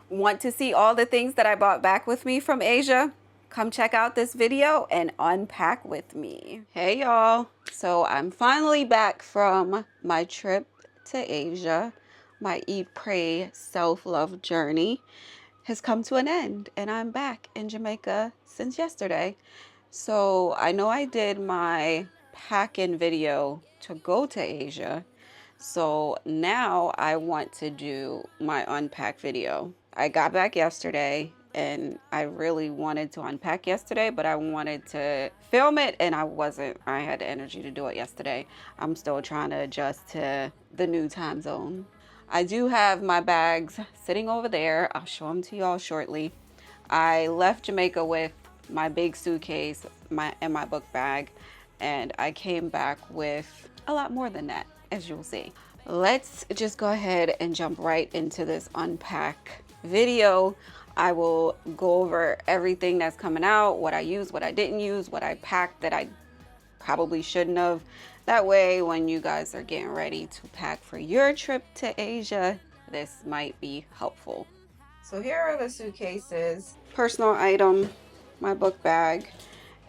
Want to see all the things that I brought back with me from Asia? Come check out this video and unpack with me. Hey y'all, so I'm finally back from my trip to Asia. My eat, pray, self-love journey has come to an end, and I'm back in Jamaica since yesterday. So I know I did my pack-in video to go to Asia, so now I want to do my unpack video. I got back yesterday and I really wanted to unpack yesterday, but I wanted to film it and I had the energy to do it yesterday. I'm still trying to adjust to the new time zone. I do have my bags sitting over there. I'll show them to y'all shortly. I left Jamaica with my big suitcase and my book bag, and I came back with a lot more than that, as you'll see. Let's just go ahead and jump right into this unpack video. I will go over everything that's coming out, what I used, what I didn't use, what I packed that I probably shouldn't have. That way, when you guys are getting ready to pack for your trip to Asia, this might be helpful. So here are the suitcases, personal item, my book bag,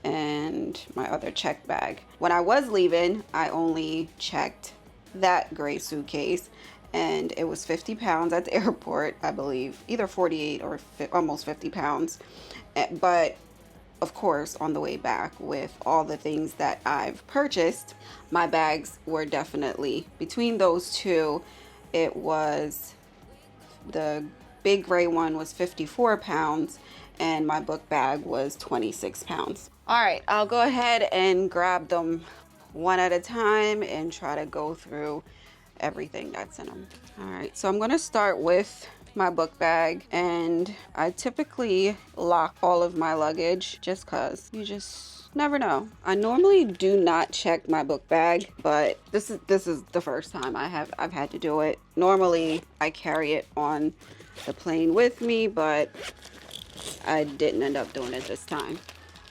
and my other check bag. When I was leaving, I only checked that gray suitcase, and it was 50 pounds at the airport, I believe, either 48 or almost 50 pounds. But of course, on the way back, with all the things that I've purchased, my bags were definitely between those two. It was the big gray one was 54 pounds and my book bag was 26 pounds. All right, I'll go ahead and grab them one at a time and try to go through everything that's in them. All right, so I'm gonna start with my book bag, and I typically lock all of my luggage just cause you just never know. I normally do not check my book bag, but this is the first time I've had to do it. Normally I carry it on the plane with me, but I didn't end up doing it this time.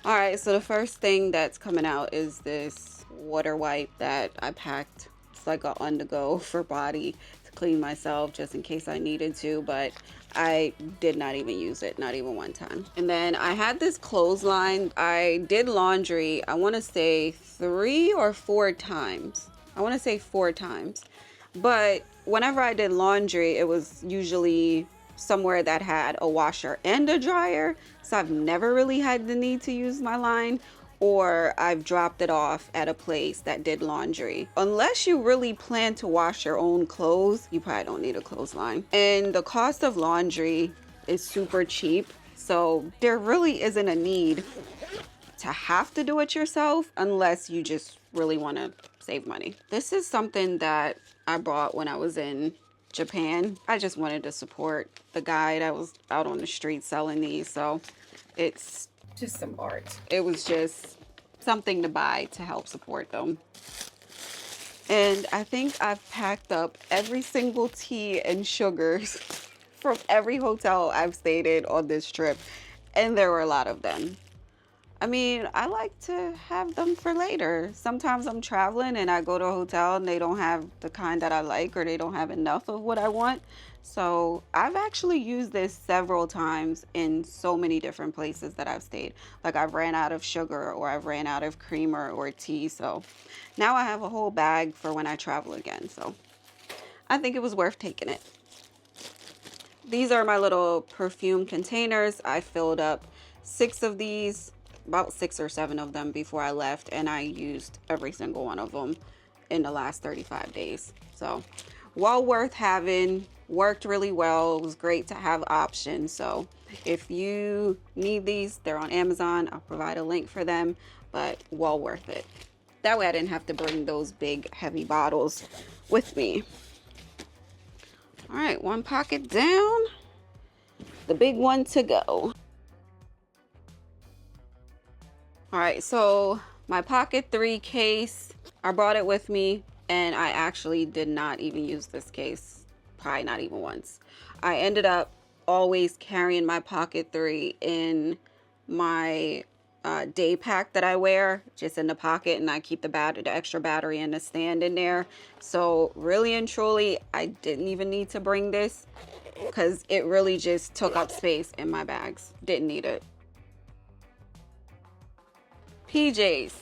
All right, so the first thing that's coming out is this water wipe that I packed. It's like a on-the-go for body to clean myself just in case I needed to, but I did not even use it, not even one time. And then I had this clothesline. I did laundry, I want to say 3 or 4 times. I want to say 4 times. But whenever I did laundry, it was usually somewhere that had a washer and a dryer. So I've never really had the need to use my line, or I've dropped it off at a place that did laundry. Unless you really plan to wash your own clothes, you probably don't need a clothesline. And the cost of laundry is super cheap, so there really isn't a need to have to do it yourself unless you just really want to save money. This is something that I bought when I was in Japan. I just wanted to support the guy that was out on the street selling these, so it's just some art. It was just something to buy to help support them. And I think I've packed up every single tea and sugars from every hotel I've stayed in on this trip, and there were a lot of them. I mean, I like to have them for later. Sometimes I'm traveling and I go to a hotel and they don't have the kind that I like, or they don't have enough of what I want. So I've actually used this several times in so many different places that I've stayed. Like I've ran out of sugar, or I've ran out of creamer or tea. So now I have a whole bag for when I travel again. So I think it was worth taking it. These are my little perfume containers. I filled up 6 of these, about 6 or 7 of them before I left, and I used every single one of them in the last 35 days. So well worth having, worked really well. It was great to have options. So if you need these, they're on Amazon. I'll provide a link for them, but well worth it. That way I didn't have to bring those big heavy bottles with me. All right, one pocket down, the big one to go. All right, so my pocket 3 case, I brought it with me, and I actually did not even use this case, probably not even once. I ended up always carrying my pocket 3 in my day pack that I wear, just in the pocket, and I keep the extra battery and the stand in there. So really and truly, I didn't even need to bring this because it really just took up space in my bags. Didn't need it. PJs.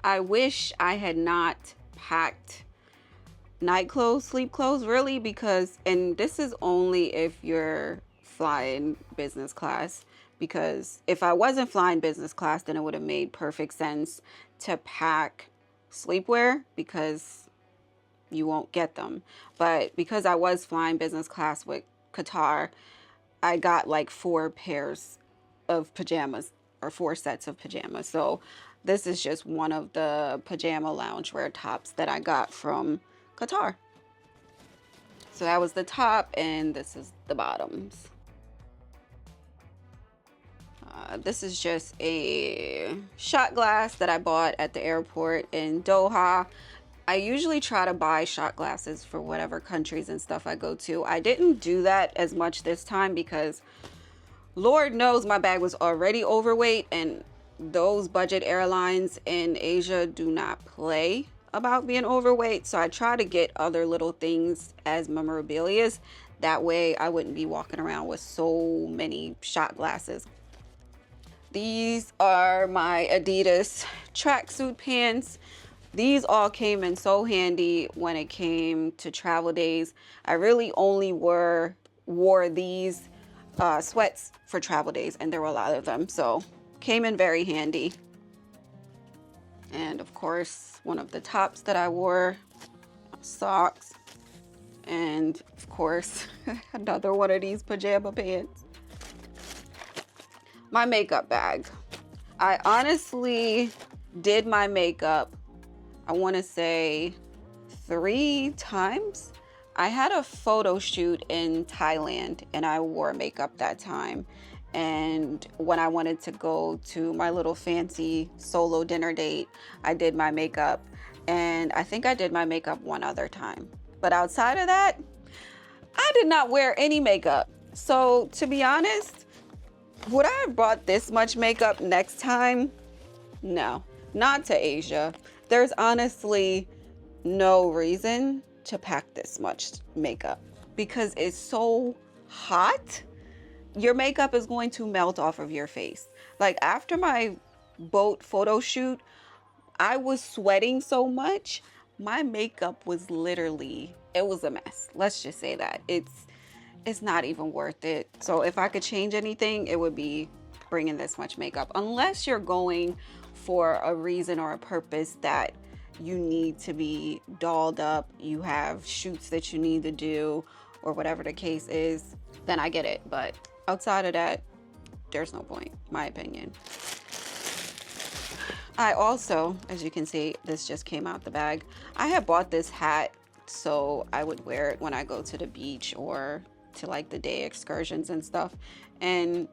I wish I had not packed night clothes, sleep clothes, really, because, and this is only if you're flying business class, because if I wasn't flying business class, then it would have made perfect sense to pack sleepwear because you won't get them. But because I was flying business class with Qatar, I got like 4 pairs of pajamas, or 4 sets of pajamas. So this is just one of the pajama loungewear tops that I got from Qatar. So that was the top, and this is the bottoms. This is just a shot glass that I bought at the airport in Doha. I usually try to buy shot glasses for whatever countries and stuff I go to. I didn't do that as much this time because Lord knows my bag was already overweight, and those budget airlines in Asia do not play about being overweight. So I try to get other little things as memorabilia. That way I wouldn't be walking around with so many shot glasses. These are my Adidas tracksuit pants. These all came in so handy when it came to travel days. I really only wore these sweats for travel days, and there were a lot of them, so came in very handy. And of course, one of the tops that I wore, socks, and of course another one of these pajama pants. My makeup bag. I honestly did my makeup, I want to say 3 times. I had a photo shoot in Thailand and I wore makeup that time. And when I wanted to go to my little fancy solo dinner date, I did my makeup. And I think I did my makeup one other time. But outside of that, I did not wear any makeup. So to be honest, would I have brought this much makeup next time? No, not to Asia. There's honestly no reason to pack this much makeup because it's so hot. Your makeup is going to melt off of your face. Like after my boat photo shoot, I was sweating so much. My makeup was literally, it was a mess. Let's just say that. It's not even worth it. So if I could change anything, it would be bringing this much makeup. Unless you're going for a reason or a purpose that you need to be dolled up, you have shoots that you need to do, or whatever the case is, then I get it. But outside of that, there's no point, my opinion. I also, as you can see, this just came out the bag. I had bought this hat so I would wear it when I go to the beach or to like the day excursions and stuff. And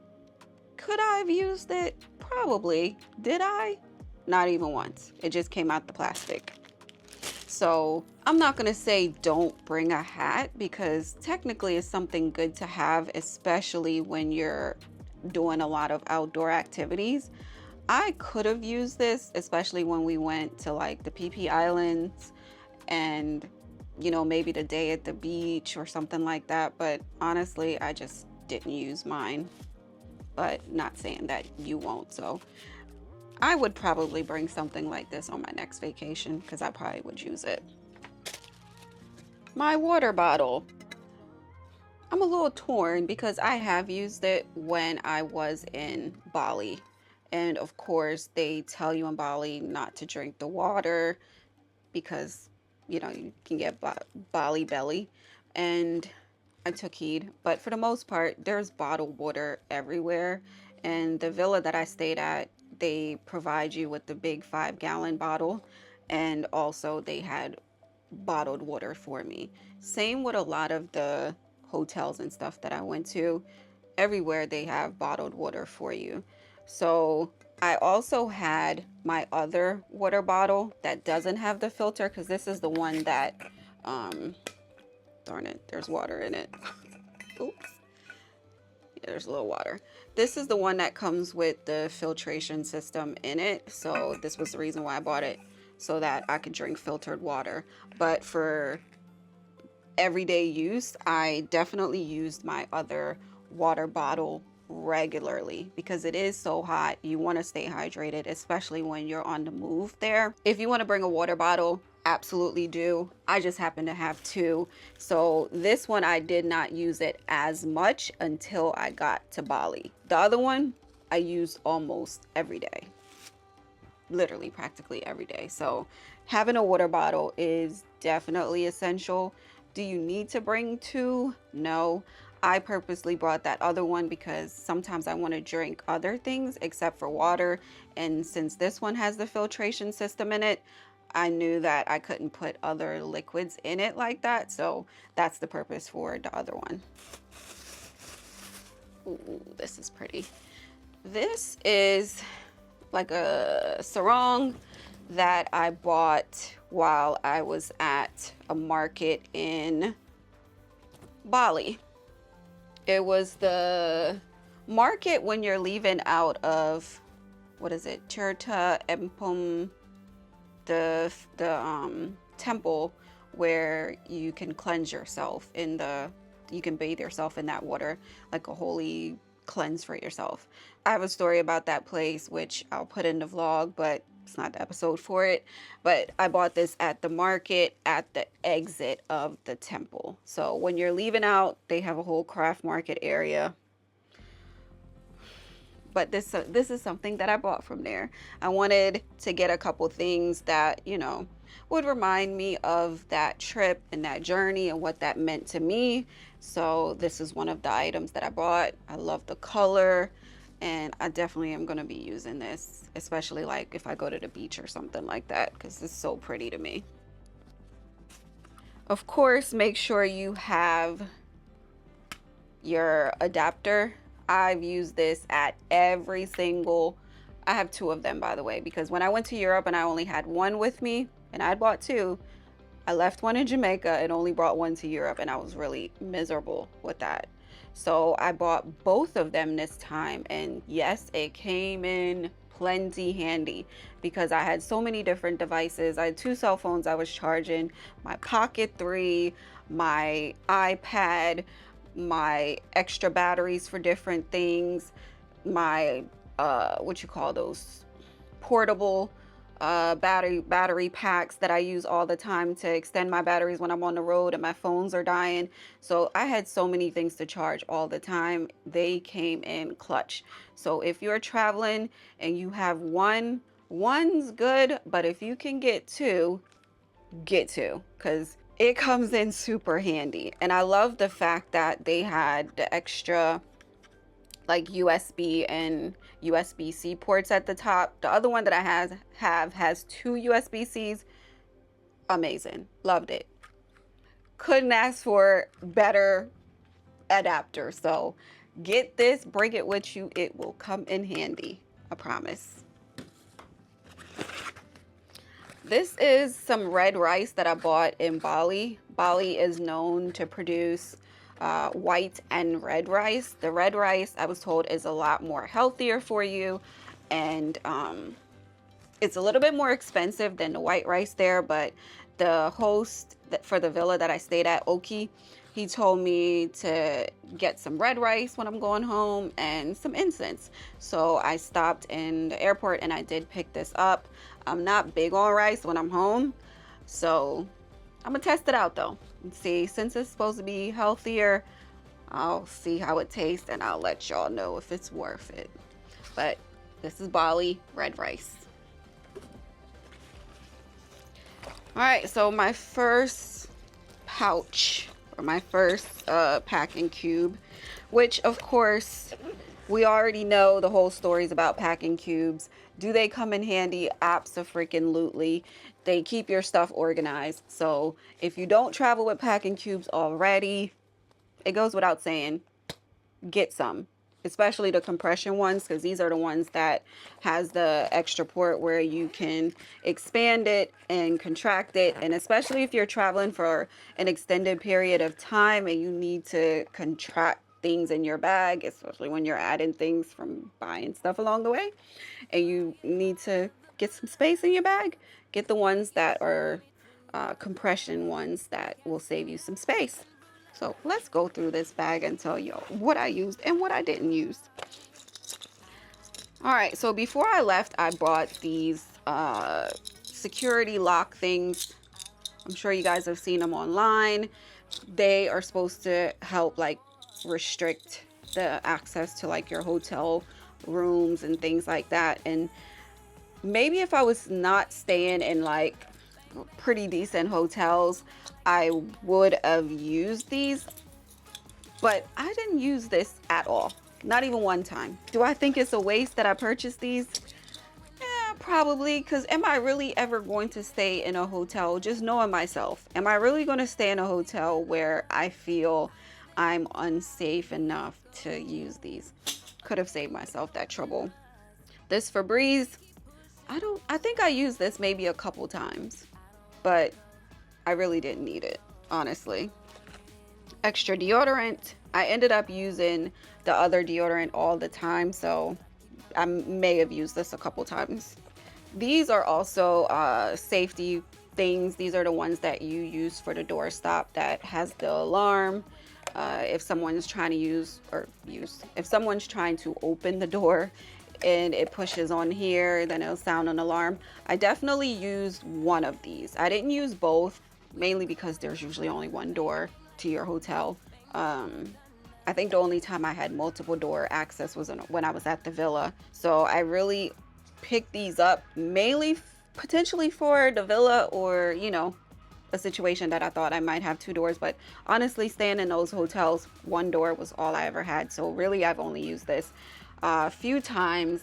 could I have used it? Probably. Did I? Not even once. It just came out the plastic. So I'm not gonna say don't bring a hat, because technically it's something good to have, especially when you're doing a lot of outdoor activities. I could have used this, especially when we went to like the PP Islands and, you know, maybe the day at the beach or something like that. But honestly, I just didn't use mine. But not saying that you won't. So I would probably bring something like this on my next vacation because I probably would use it. My water bottle. I'm a little torn because I have used it when I was in Bali. And of course, they tell you in Bali not to drink the water because, you know, you can get Bali belly. And I took heed. But for the most part, there's bottled water everywhere. And the villa that I stayed at, they provide you with the big 5-gallon bottle. And also they had bottled water for me. Same with a lot of the hotels and stuff that I went to. Everywhere they have bottled water for you. So I also had my other water bottle that doesn't have the filter, because this is the one that, darn it, there's water in it. Oops. Yeah, there's a little water. This is the one that comes with the filtration system in it. So this was the reason why I bought it, so that I could drink filtered water. But for everyday use, I definitely used my other water bottle regularly because it is so hot. You want to stay hydrated, especially when you're on the move there. If you want to bring a water bottle, absolutely do. I just happen to have two. So this one, I did not use it as much until I got to Bali. The other one, I used almost every day. Literally practically every day. So having a water bottle is definitely essential. Do you need to bring two? No. I purposely brought that other one because sometimes I want to drink other things except for water. And since this one has the filtration system in it, I knew that I couldn't put other liquids in it like that. So that's the purpose for the other one. Ooh, this is pretty. This is like a sarong that I bought while I was at a market in Bali. It was the market when you're leaving out of, what is it, Tirta Empum, the temple where you can cleanse yourself in the, you can bathe yourself in that water, like a holy cleanse for yourself. I have a story about that place, which I'll put in the vlog, but it's not the episode for it. But I bought this at the market at the exit of the temple. So when you're leaving out, they have a whole craft market area. But this is something that I bought from there. I wanted to get a couple things that, you know, would remind me of that trip and that journey and what that meant to me. So this is one of the items that I bought. I love the color, and I definitely am going to be using this, especially like if I go to the beach or something like that, because it's so pretty to me. Of course, make sure you have your adapter. I've used this at every single, I have two of them, by the way, because when I went to Europe and I only had one with me and I bought two, I left one in Jamaica and only brought one to Europe, and I was really miserable with that. So I bought both of them this time, and yes, it came in plenty handy because I had so many different devices. I had two cell phones I was charging, my Pocket 3, my iPad, my extra batteries for different things, my what you call those, portable battery packs that I use all the time to extend my batteries when I'm on the road and my phones are dying. So I had so many things to charge all the time. They came in clutch. So if you're traveling and you have one's good, but if you can get two, get two, because it comes in super handy. And I love the fact that they had the extra like USB and USB-C ports at the top. The other one that I have has two USB-Cs. Amazing. Loved it. Couldn't ask for better adapter. So get this, bring it with you. It will come in handy. I promise. This is some red rice that I bought in Bali. Bali is known to produce white and red rice. The red rice, I was told, is a lot more healthier for you, and it's a little bit more expensive than the white rice there. But the host for the villa that I stayed at, Oki, he told me to get some red rice when I'm going home and some incense. So I stopped in the airport and I did pick this up. I'm not big on rice when I'm home, so I'm gonna test it out though and see. Since it's supposed to be healthier, I'll see how it tastes and I'll let y'all know if it's worth it. But this is Bali red rice. All right, so my first pouch, or my first packing cube, which of course we already know the whole stories about packing cubes. Do they come in handy? Abso-freaking-lutely. They keep your stuff organized. So if you don't travel with packing cubes already, it goes without saying, get some. Especially the compression ones, because these are the ones that has the extra port where you can expand it and contract it. And especially if you're traveling for an extended period of time and you need to contract things in your bag, especially when you're adding things from buying stuff along the way and you need to get some space in your bag, get the ones that are compression ones that will save you some space. So let's go through this bag and tell you what I used and what I didn't use. All right, so before I left, I bought these security lock things. I'm sure you guys have seen them online. They are supposed to help like restrict the access to like your hotel rooms and things like that. And maybe if I was not staying in like pretty decent hotels, I would have used these, but I didn't use this at all. Not even one time. Do I think it's a waste that I purchased these? Yeah, probably, because am I really ever going to stay in a hotel, just knowing myself? Am I really going to stay in a hotel where I feel I'm unsafe enough to use these? Could have saved myself that trouble. This Febreze, I think I used this maybe a couple times, but I really didn't need it, honestly. Extra deodorant. I ended up using the other deodorant all the time, so I may have used this a couple times. These are also safety things. These are the ones that you use for the doorstop that has the alarm. If someone's trying to if someone's trying to open the door and it pushes on here, then it'll sound an alarm. I definitely used one of these. I didn't use both, mainly because there's usually only one door to your hotel. I think the only time I had multiple door access was when I was at the villa. So I really picked these up mainly potentially for the villa, or, you know, a situation that I thought I might have two doors. But honestly, staying in those hotels, one door was all I ever had. So really, I've only used this a few times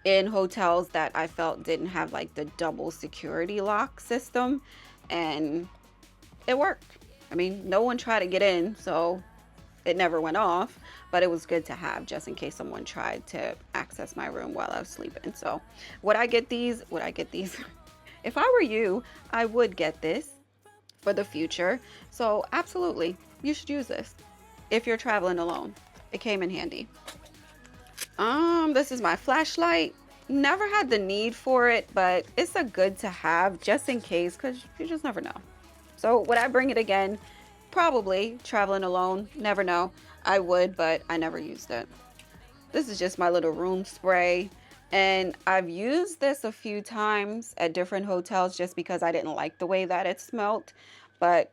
in hotels that I felt didn't have like the double security lock system, and it worked. I mean, no one tried to get in, so it never went off, but it was good to have just in case someone tried to access my room while I was sleeping. So would I get these? If I were you, I would get this for the future. So absolutely, you should use this if you're traveling alone. It came in handy. This is my flashlight. Never had the need for it, but it's a good to have just in case, because you just never know. So would I bring it again? Probably. Traveling alone, never know. I would, but I never used it. This is just my little room spray, and I've used this a few times at different hotels just because I didn't like the way that it smelled, but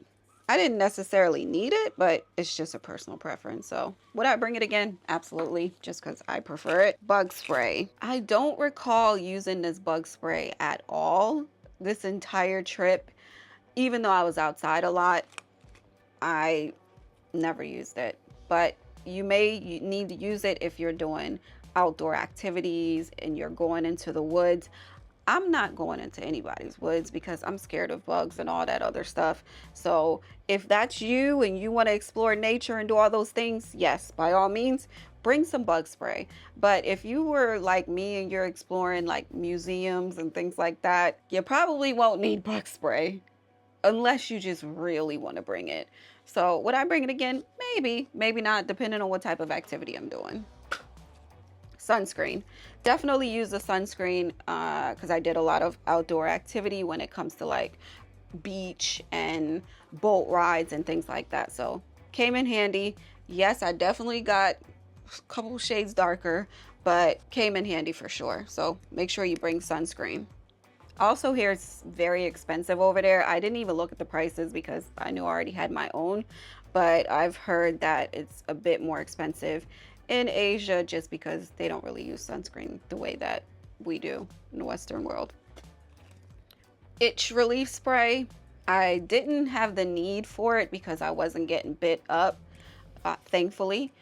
I didn't necessarily need it, but it's just a personal preference. So would I bring it again? Absolutely, just because I prefer it. Bug spray. I don't recall using this bug spray at all this entire trip. Even though I was outside a lot, I never used it. But you may need to use it if you're doing outdoor activities and you're going into the woods. I'm not going into anybody's woods because I'm scared of bugs and all that other stuff. So if that's you and you want to explore nature and do all those things, yes, by all means, bring some bug spray. But if you were like me and you're exploring like museums and things like that, you probably won't need bug spray unless you just really want to bring it. So would I bring it again? Maybe, maybe not, depending on what type of activity I'm doing. Sunscreen. Definitely use the sunscreen because I did a lot of outdoor activity when it comes to like beach and boat rides and things like that. So came in handy. Yes, I definitely got a couple shades darker, but came in handy for sure. So make sure you bring sunscreen. Also here, it's very expensive over there. I didn't even look at the prices because I knew I already had my own, but I've heard that it's a bit more expensive in Asia just because they don't really use sunscreen the way that we do in the Western world. Itch relief spray. I didn't have the need for it because I wasn't getting bit up, thankfully.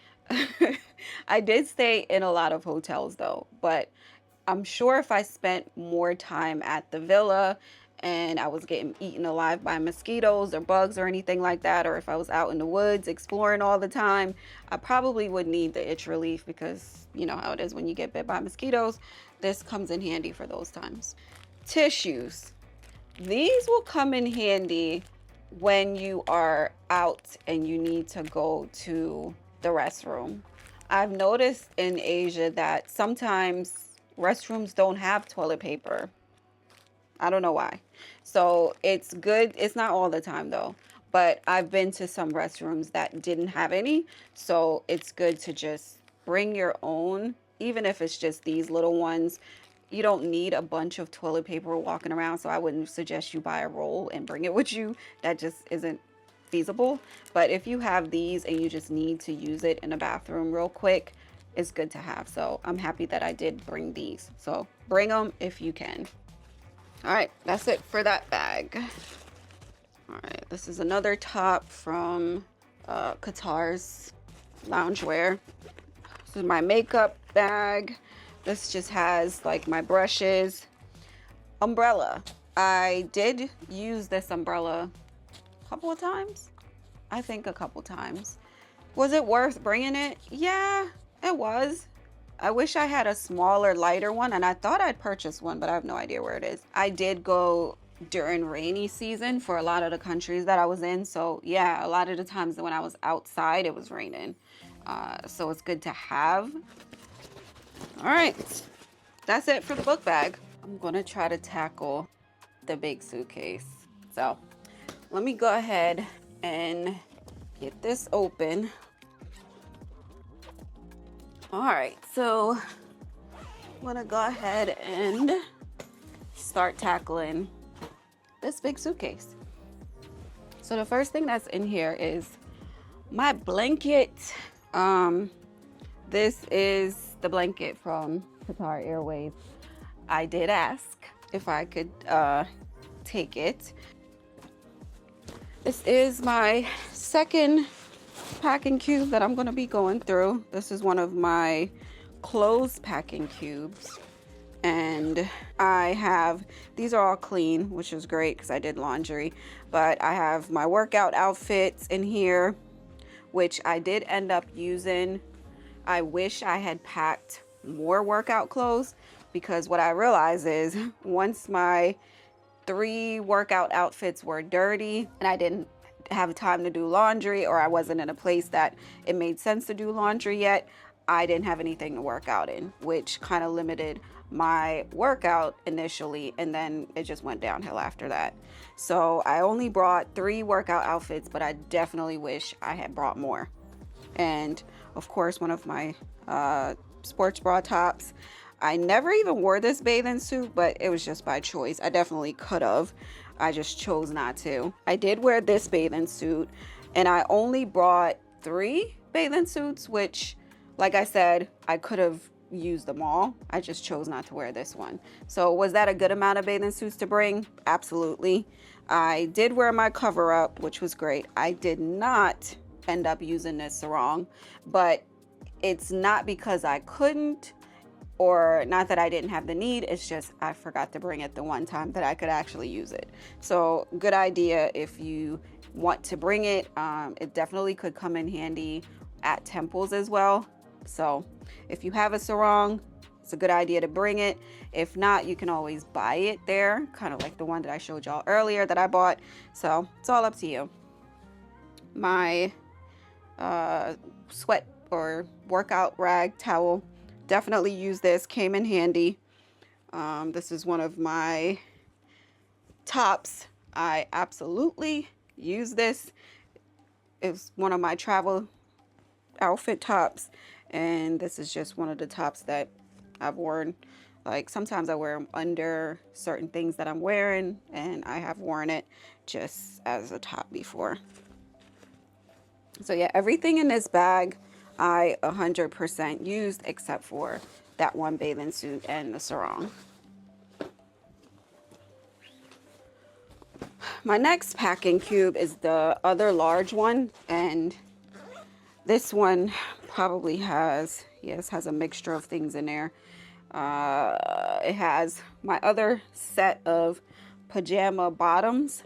I did stay in a lot of hotels though, but I'm sure if I spent more time at the villa and I was getting eaten alive by mosquitoes or bugs or anything like that, or if I was out in the woods exploring all the time, I probably would need the itch relief because you know how it is when you get bit by mosquitoes. This comes in handy for those times. Tissues. These will come in handy when you are out and you need to go to the restroom. I've noticed in Asia that sometimes restrooms don't have toilet paper. I don't know why. So it's good. It's not all the time though, but I've been to some restrooms that didn't have any. So it's good to just bring your own, even if it's just these little ones. You don't need a bunch of toilet paper walking around, so I wouldn't suggest you buy a roll and bring it with you. That just isn't feasible. But if you have these and you just need to use it in a bathroom real quick, it's good to have. So I'm happy that I did bring these. So bring them if you can. All right, that's it for that bag. All right, this is another top from Qatar's loungewear. This is my makeup bag. This just has like my brushes. Umbrella. I did use this umbrella a couple of times. I think a couple times. Was it worth bringing it? Yeah, it was. I wish I had a smaller, lighter one, and I thought I'd purchase one, but I have no idea where it is. I did go during rainy season for a lot of the countries that I was in. So yeah, a lot of the times when I was outside, it was raining. So it's good to have. All right, that's it for the book bag. I'm gonna try to tackle the big suitcase. So let me go ahead and get this open. All right, so I'm gonna go ahead and start tackling this big suitcase. So the first thing that's in here is my blanket. This is the blanket from Qatar Airways. I did ask if I could take it. This is my second packing cube that I'm going to be going through. This is one of my clothes packing cubes. And I have, these are all clean, which is great because I did laundry. But I have my workout outfits in here, which I did end up using. I wish I had packed more workout clothes, because what I realized is once my 3 workout outfits were dirty and I didn't have time to do laundry, or I wasn't in a place that it made sense to do laundry yet, I didn't have anything to work out in, which kind of limited my workout initially, and then it just went downhill after that. So I only brought 3 workout outfits, but I definitely wish I had brought more. And of course, one of my sports bra tops. I never even wore this bathing suit, but it was just by choice. I definitely could have. I just chose not to. I did wear this bathing suit, and I only brought 3 bathing suits, which, like I said, I could have used them all. I just chose not to wear this one. So was that a good amount of bathing suits to bring? Absolutely. I did wear my cover up, which was great. I did not end up using this sarong, but it's not because I couldn't, or not that I didn't have the need. It's just I forgot to bring it the one time that I could actually use it. So good idea if you want to bring it. It definitely could come in handy at temples as well. So if you have a sarong, it's a good idea to bring it. If not, you can always buy it there, kind of like the one that I showed y'all earlier that I bought. So it's all up to you. My sweat or workout rag towel, definitely use this, came in handy. This is one of my tops. I absolutely use this. It's one of my travel outfit tops, and this is just one of the tops that I've worn. Like sometimes I wear them under certain things that I'm wearing, and I have worn it just as a top before. So yeah, everything in this bag I 100% used except for that one bathing suit and the sarong. My next packing cube is the other large one, and this one probably has, yes, has a mixture of things in there. It has my other set of pajama bottoms.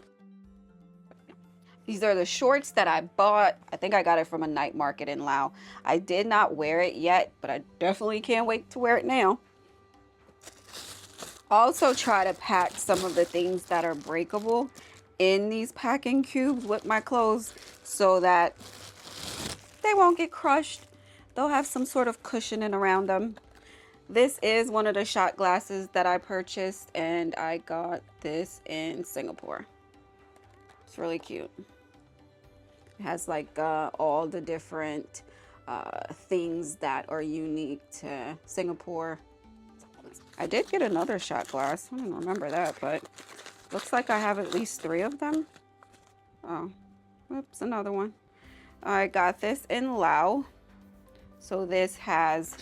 These are the shorts that I bought. I think I got it from a night market in Laos. I did not wear it yet, but I definitely can't wait to wear it now. Also try to pack some of the things that are breakable in these packing cubes with my clothes so that they won't get crushed. They'll have some sort of cushioning around them. This is one of the shot glasses that I purchased, and I got this in Singapore. It's really cute. It has like all the different things that are unique to Singapore. I did get another shot glass. I don't remember that, but looks like I have at least 3 of them. Oh, oops, another one. I got this in Laos. So this has,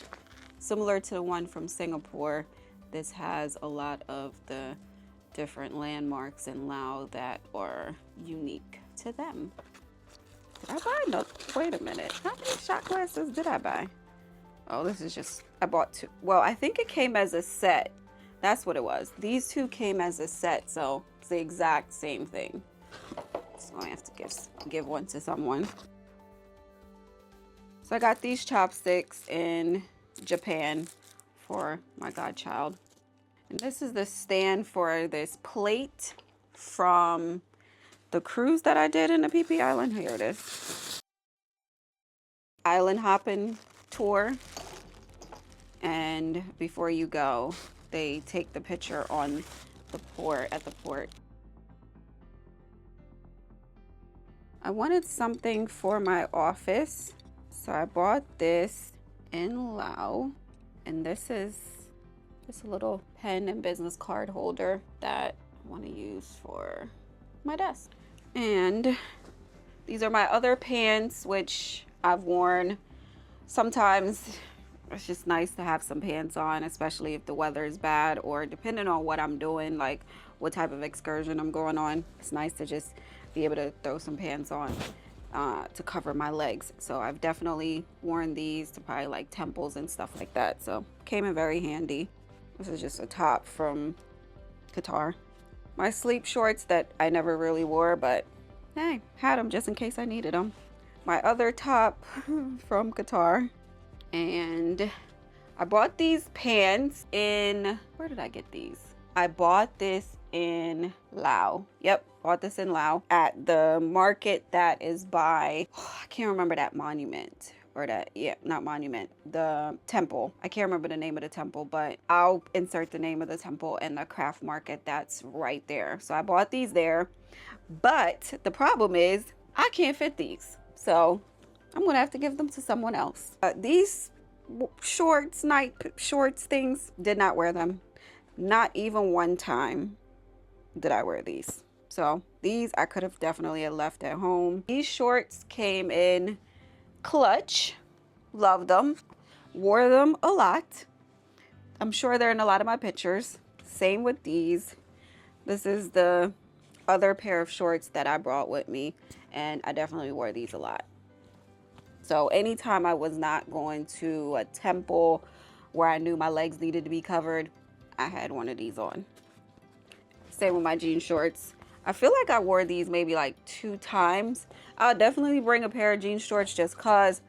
similar to the one from Singapore, this has a lot of the different landmarks in Laos that are unique to them. Did I buy? No, wait a minute. How many shot glasses did I buy? Oh, this is just, I bought 2. Well, I think it came as a set. That's what it was. These 2 came as a set, so it's the exact same thing. So I have to give one to someone. So I got these chopsticks in Japan for my godchild. And this is the stand for this plate from the cruise that I did in the PP Island. Here it is. Island hopping tour. And before you go, they take the picture on the port, at the port. I wanted something for my office. So I bought this in Laos, and this is just a little pen and business card holder that I want to use for my desk. And these are my other pants, which I've worn. Sometimes it's just nice to have some pants on, especially if the weather is bad or depending on what I'm doing, like what type of excursion I'm going on. It's nice to just be able to throw some pants on. To cover my legs. So I've definitely worn these to probably like temples and stuff like that. So came in very handy. This is just a top from Qatar. My sleep shorts that I never really wore, but hey, had them just in case I needed them. My other top from Qatar. And I bought these pants in, where did I get these? I bought this in Laos. Yep, bought this in Laos at the market that is by, I can't remember that monument, or that, yeah, not monument, the temple. I can't remember the name of the temple, but I'll insert the name of the temple and the craft market that's right there. So I bought these there, but the problem is I can't fit these. So I'm gonna have to give them to someone else. These shorts, night shorts things, did not wear them. Not even one time did I wear these. So these I could have definitely left at home. These shorts came in clutch. Love them. Wore them a lot. I'm sure they're in a lot of my pictures. Same with these. This is the other pair of shorts that I brought with me, and I definitely wore these a lot. So anytime I was not going to a temple where I knew my legs needed to be covered, I had one of these on. Same with my jean shorts. I feel like I wore these maybe like 2 times. I'll definitely bring a pair of jean shorts just cause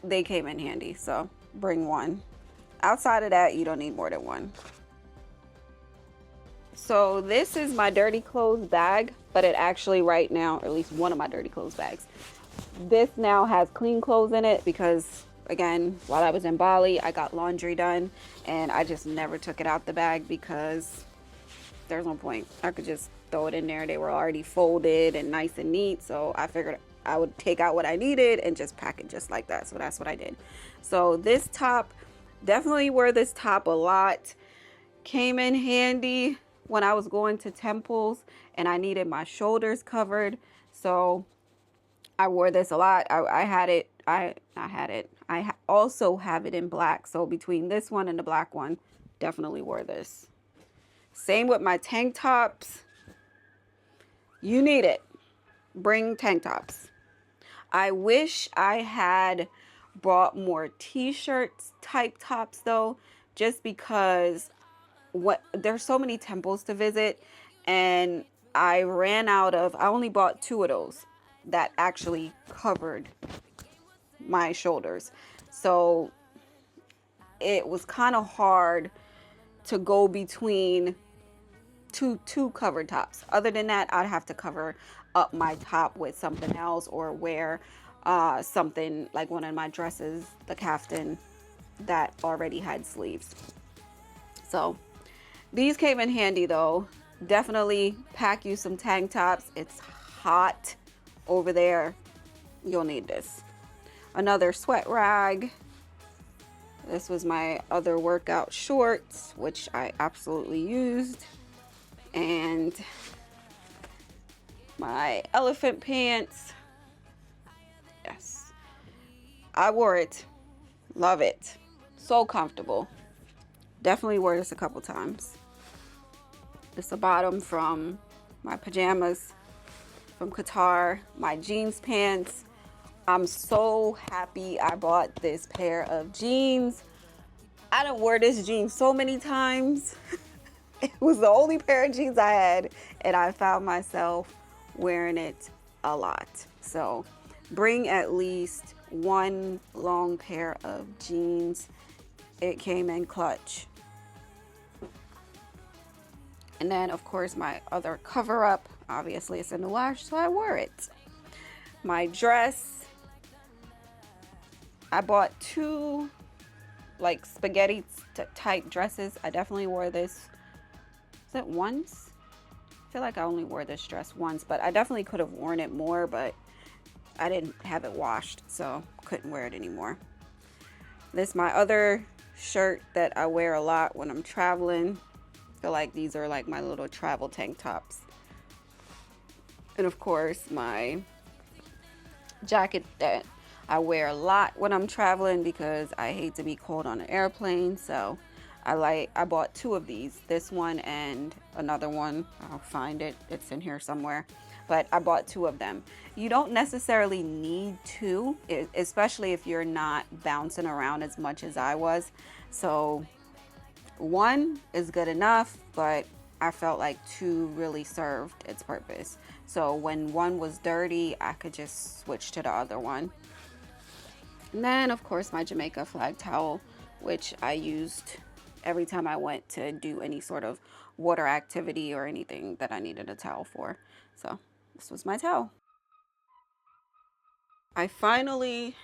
they came in handy. So bring one. Outside of that, you don't need more than one. So this is my dirty clothes bag, but it actually right now, or at least one of my dirty clothes bags, this now has clean clothes in it because, again, while I was in Bali, I got laundry done and I just never took it out the bag because there's no point. I could just throw it in there. They were already folded and nice and neat. So I figured I would take out what I needed and just pack it just like that. So that's what I did. So this top, definitely wear this top a lot. Came in handy when I was going to temples and I needed my shoulders covered. So I wore this a lot. I also have it in black. So between this one and the black one, definitely wore this. Same with my tank tops. You need it. Bring tank tops. I wish I had brought more t-shirts type tops though, just because there's so many temples to visit and I only bought 2 of those that actually covered my shoulders. So it was kind of hard to go between two covered tops. Other than that, I'd have to cover up my top with something else or wear something like one of my dresses, the kaftan, that already had sleeves. So these came in handy though. Definitely pack you some tank tops. It's hot over there. You'll need this. Another sweat rag. This was my other workout shorts, which I absolutely used. And my elephant pants. Yes, I wore it. Love it. So comfortable. Definitely wore this a couple times. This is a bottom from my pajamas from Qatar. My jeans pants. I'm so happy I bought this pair of jeans. I done wore this jeans so many times. It was the only pair of jeans I had, and I found myself wearing it a lot. So bring at least one long pair of jeans. It came in clutch. And then of course my other cover up, obviously it's in the wash, so I wore it. My dress, I bought two like spaghetti type dresses. I definitely wore this, is it once? I feel like I only wore this dress once, but I definitely could have worn it more, but I didn't have it washed, so couldn't wear it anymore. This is my other shirt that I wear a lot when I'm traveling. I feel like these are like my little travel tank tops. And of course my jacket that I wear a lot when I'm traveling because I hate to be cold on an airplane. So I bought two of these, this one and another one. I'll find it, it's in here somewhere, but I bought two of them. You don't necessarily need two, especially if you're not bouncing around as much as I was. So one is good enough, but I felt like two really served its purpose. So when one was dirty, I could just switch to the other one. And then of course my Jamaica flag towel, which I used every time I went to do any sort of water activity or anything that I needed a towel for. So this was my towel. I finally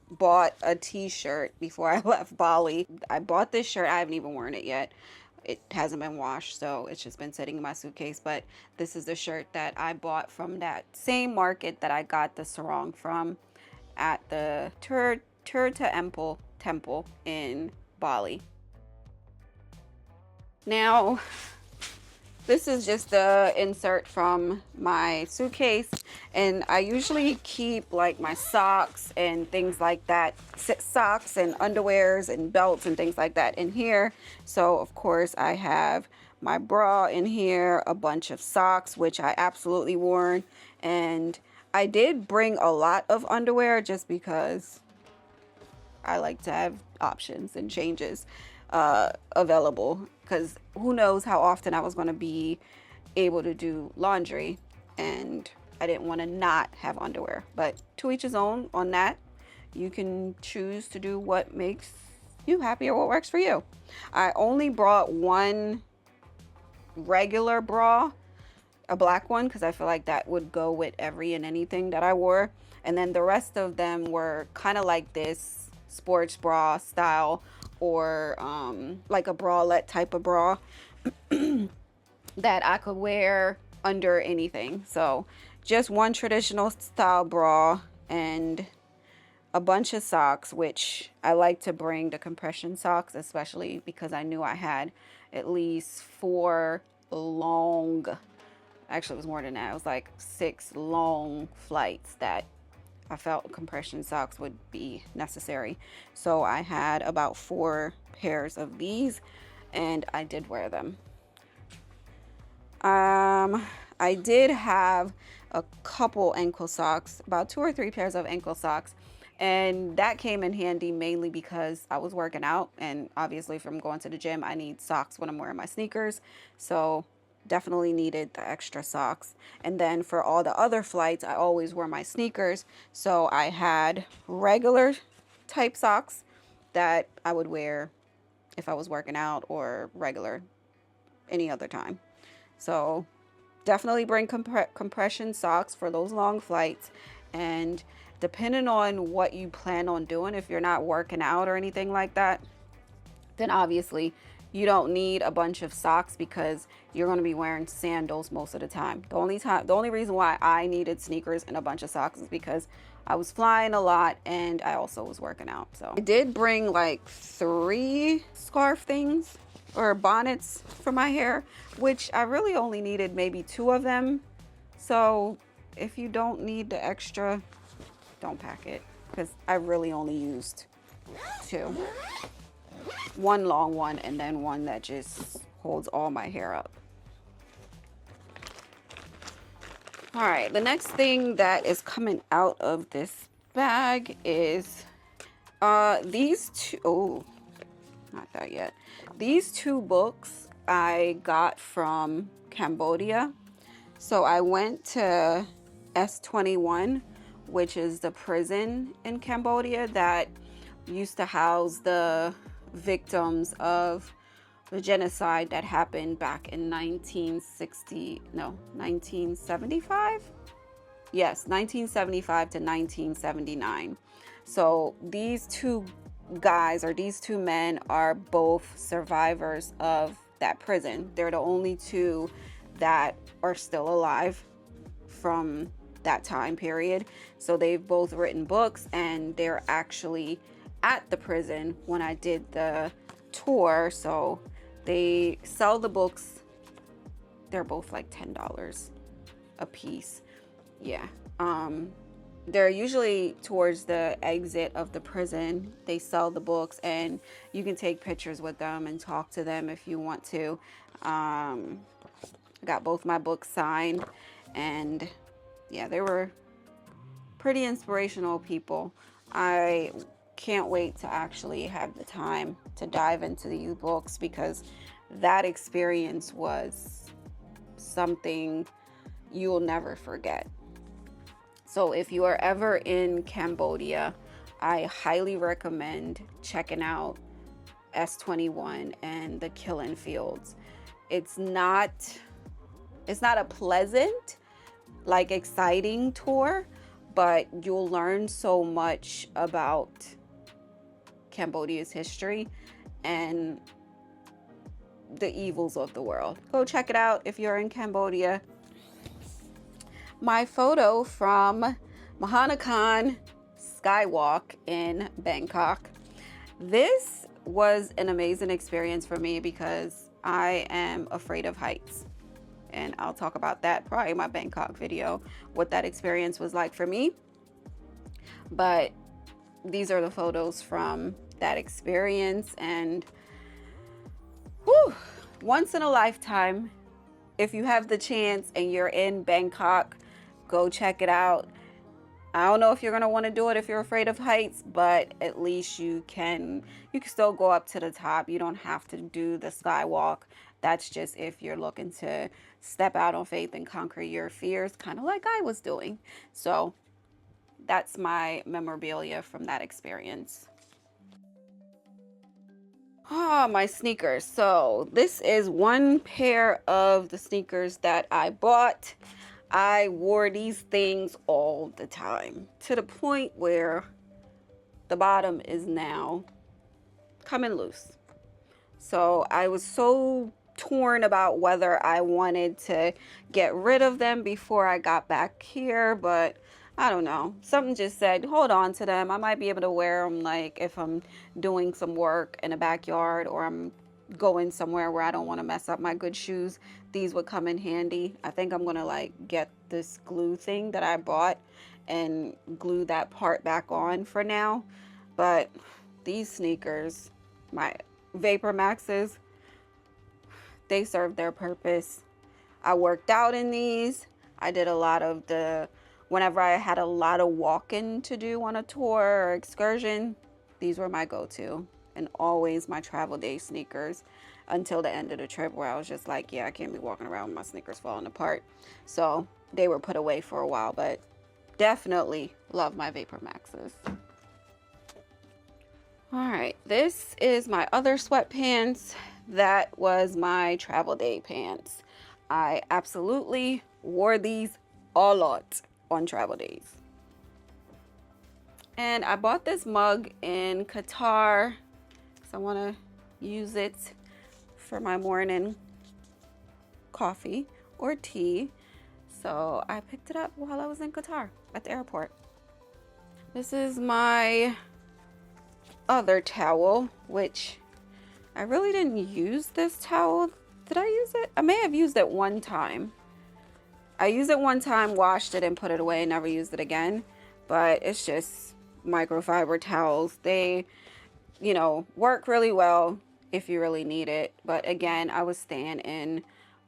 bought a t-shirt before I left Bali. I bought this shirt, I haven't even worn it yet. It hasn't been washed, so it's just been sitting in my suitcase. But this is the shirt that I bought from that same market that I got the sarong from at the Temple in Bali. Now, this is just the insert from my suitcase, and I usually keep like my socks and things like that, socks and underwears and belts and things like that in here. So of course I have my bra in here, a bunch of socks, which I absolutely wore, and I did bring a lot of underwear just because I like to have options and changes available, because who knows how often I was going to be able to do laundry, and I didn't want to not have underwear. But to each his own on that. You can choose to do what makes you happy or what works for you. I only brought one regular bra, a black one, because I feel like that would go with every and anything that I wore. And then the rest of them were kind of like this sports bra style, or like a bralette type of bra that I could wear under anything. So just one traditional style bra and a bunch of socks, which I like to bring the compression socks, especially because I knew I had at least 4 long, actually it was more than that, it was like 6 long flights that I felt compression socks would be necessary. So I had about 4 pairs of these, and I did wear them. I did have a couple ankle socks, about 2 or 3 pairs of ankle socks, and that came in handy mainly because I was working out, and obviously from going to the gym I need socks when I'm wearing my sneakers, so definitely needed the extra socks. And then for all the other flights I always wore my sneakers, so I had regular type socks that I would wear if I was working out or regular any other time. So definitely bring compression socks for those long flights. And depending on what you plan on doing, if you're not working out or anything like that, then obviously you don't need a bunch of socks because you're going to be wearing sandals most of the time. The only reason why I needed sneakers and a bunch of socks is because I was flying a lot and I also was working out. So I did bring like 3 scarf things or bonnets for my hair, which I really only needed maybe 2 of them. So if you don't need the extra, don't pack it, because I really only used 2. One long one and then one that just holds all my hair up. All right, the next thing that is coming out of this bag is these 2, oh, not that yet. These 2 books I got from Cambodia. So I went to S21, which is the prison in Cambodia that used to house the victims of the genocide that happened back in 1975? Yes, 1975 to 1979. So these 2 guys, or these 2 men, are both survivors of that prison. They're the only 2 that are still alive from that time period. So they've both written books, and they're actually at the prison when I did the tour. So they sell the books. They're both like $10 a piece. Yeah. They're usually towards the exit of the prison. They sell the books and you can take pictures with them and talk to them if you want to. I got both my books signed, and yeah, they were pretty inspirational people. I can't wait to actually have the time to dive into these books, because that experience was something you'll never forget. So if you are ever in Cambodia, I highly recommend checking out S21 and the Killing Fields. It's not a pleasant, like, exciting tour, but you'll learn so much about Cambodia's history and the evils of the world. Go check it out if you're in Cambodia. My photo from Mahanakhon Skywalk in Bangkok. This was an amazing experience for me because I am afraid of heights. And I'll talk about that probably in my Bangkok video, what that experience was like for me. But these are the photos from that experience, and whew, once in a lifetime. If you have the chance and you're in Bangkok, go check it out. I don't know if you're gonna want to do it if you're afraid of heights, but at least you can still go up to the top. You don't have to do the skywalk. That's just if you're looking to step out on faith and conquer your fears, kind of like I was doing. So that's my memorabilia from that experience. Ah, my sneakers. So this is one pair of the sneakers that I bought. I wore these things all the time, to the point where the bottom is now coming loose. So I was so torn about whether I wanted to get rid of them before I got back here, but I don't know. Something just said, hold on to them. I might be able to wear them, like, if I'm doing some work in the backyard or I'm going somewhere where I don't want to mess up my good shoes. These would come in handy. I think I'm going to, like, get this glue thing that I bought and glue that part back on for now. But these sneakers, my VaporMaxes, they serve their purpose. I worked out in these. I did a lot of whenever I had a lot of walking to do on a tour or excursion, these were my go-to, and always my travel day sneakers until the end of the trip, where I was just like, yeah, I can't be walking around with my sneakers falling apart. So they were put away for a while, but definitely love my VaporMaxes. All right, this is my other sweatpants. That was my travel day pants. I absolutely wore these a lot on travel days. And I bought this mug in Qatar because I want to use it for my morning coffee or tea. So I picked it up while I was in Qatar at the airport. This is my other towel, which I really didn't use this towel. Did I use it? I may have used it one time. I used it one time, washed it and put it away, never used it again. But it's just microfiber towels. They, you know, work really well if you really need it. But again, I was staying in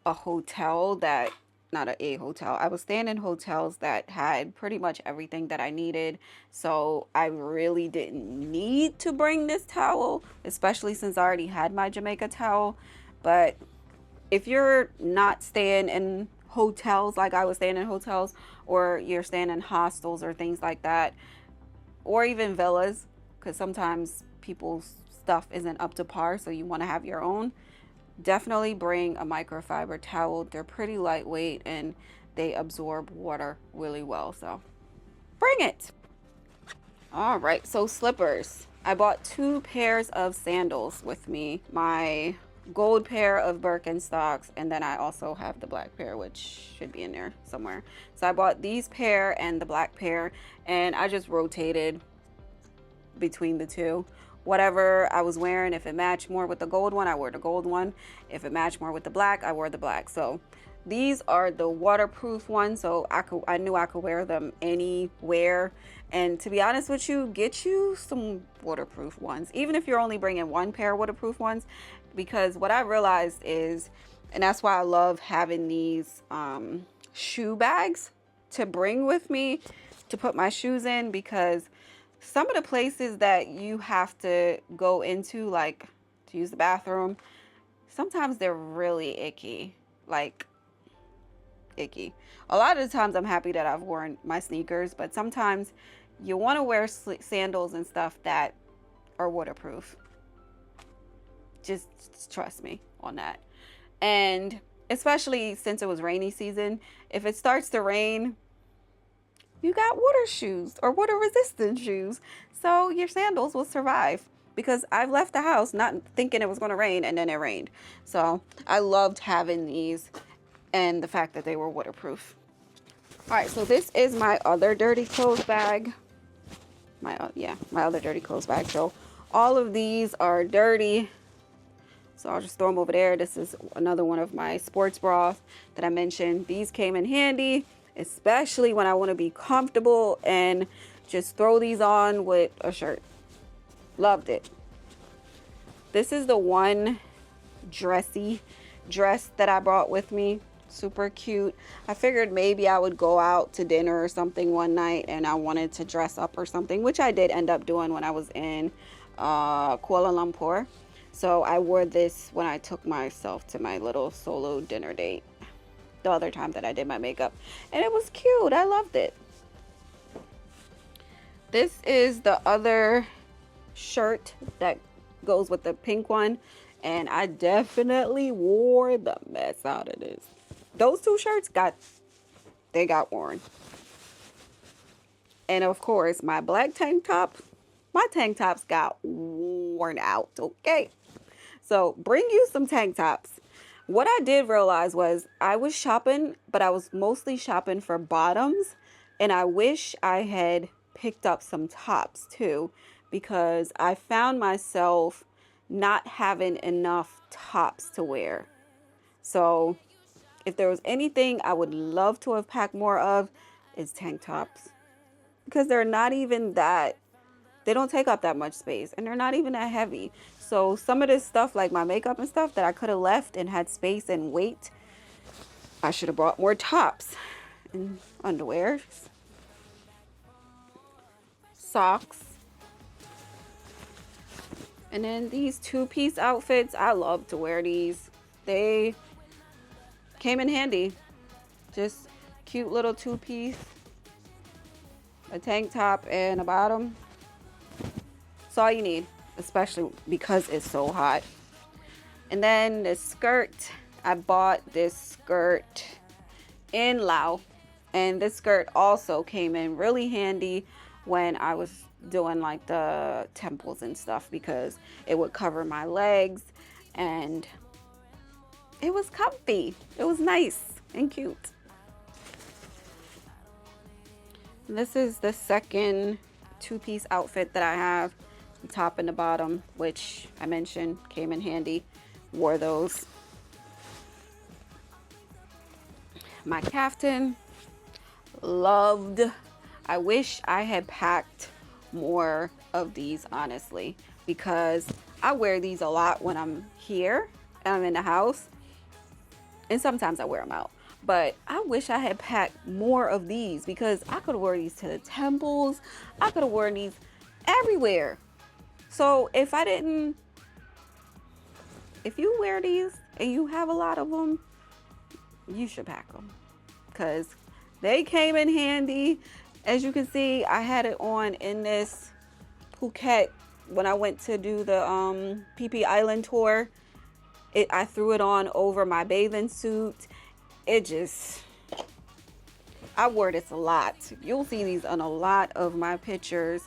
a hotel that, not a hotel. I was staying in hotels that had pretty much everything that I needed. So I really didn't need to bring this towel, especially since I already had my Jamaica towel. But if you're not staying in hotels like I was staying in hotels, or you're staying in hostels or things like that, or even villas, because sometimes people's stuff isn't up to par, so you want to have your own, definitely bring a microfiber towel. They're pretty lightweight and they absorb water really well, so bring it. All right, so slippers. I bought 2 pairs of sandals with me, my gold pair of Birkenstocks, and then I also have the black pair, which should be in there somewhere. So I bought these pair and the black pair, and I just rotated between the two. Whatever I was wearing, if it matched more with the gold one, I wore the gold one. If it matched more with the black, I wore the black. So these are the waterproof ones, so I knew I could wear them anywhere. And to be honest with you, get you some waterproof ones, even if you're only bringing 1 pair of waterproof ones. Because what I realized is, and that's why I love having these shoe bags to bring with me to put my shoes in, because some of the places that you have to go into, like to use the bathroom, sometimes they're really icky, like icky. A lot of the times I'm happy that I've worn my sneakers, but sometimes you want to wear sandals and stuff that are waterproof. Just trust me on that. And especially since it was rainy season, if it starts to rain, you got water shoes or water resistant shoes, so your sandals will survive. Because I've left the house not thinking it was going to rain, and then it rained. So I loved having these and the fact that they were waterproof. All right, so this is my other dirty clothes bag. My other dirty clothes bag. So all of these are dirty, so I'll just throw them over there. This is another one of my sports bras that I mentioned. These came in handy, especially when I want to be comfortable and just throw these on with a shirt. Loved it. This is the one dressy dress that I brought with me. Super cute. I figured maybe I would go out to dinner or something one night and I wanted to dress up or something, which I did end up doing when I was in Kuala Lumpur. So I wore this when I took myself to my little solo dinner date, the other time that I did my makeup, and it was cute. I loved it. This is the other shirt that goes with the pink one, and I definitely wore the mess out of this. Those 2 shirts got worn. And of course, my black tank top, my tank tops got worn out, okay? So bring you some tank tops. What I did realize was I was shopping, but I was mostly shopping for bottoms, and I wish I had picked up some tops too, because I found myself not having enough tops to wear. So if there was anything I would love to have packed more of, is tank tops, because they're not even that, they don't take up that much space, and they're not even that heavy. So some of this stuff, like my makeup and stuff that I could have left and had space and weight, I should have brought more tops and underwear, socks. And then these 2-piece outfits, I love to wear these. They came in handy. Just cute little 2-piece, a tank top and a bottom. That's all you need, especially because it's so hot. And then the skirt, I bought this skirt in Laos, and this skirt also came in really handy when I was doing like the temples and stuff because it would cover my legs and it was comfy. It was nice and cute. This is the second two-piece outfit that I have, the top and the bottom, which I mentioned came in handy. Wore those. My kaftan, loved. I wish I had packed more of these, honestly, because I wear these a lot when I'm here and I'm in the house, and sometimes I wear them out. But I wish I had packed more of these because I could have worn these to the temples. I could have worn these everywhere. So if you wear these and you have a lot of them, you should pack them because they came in handy. As you can see, I had it on in this Phuket when I went to do the Phi Phi Island tour. I threw it on over my bathing suit. I wore this a lot. You'll see these on a lot of my pictures.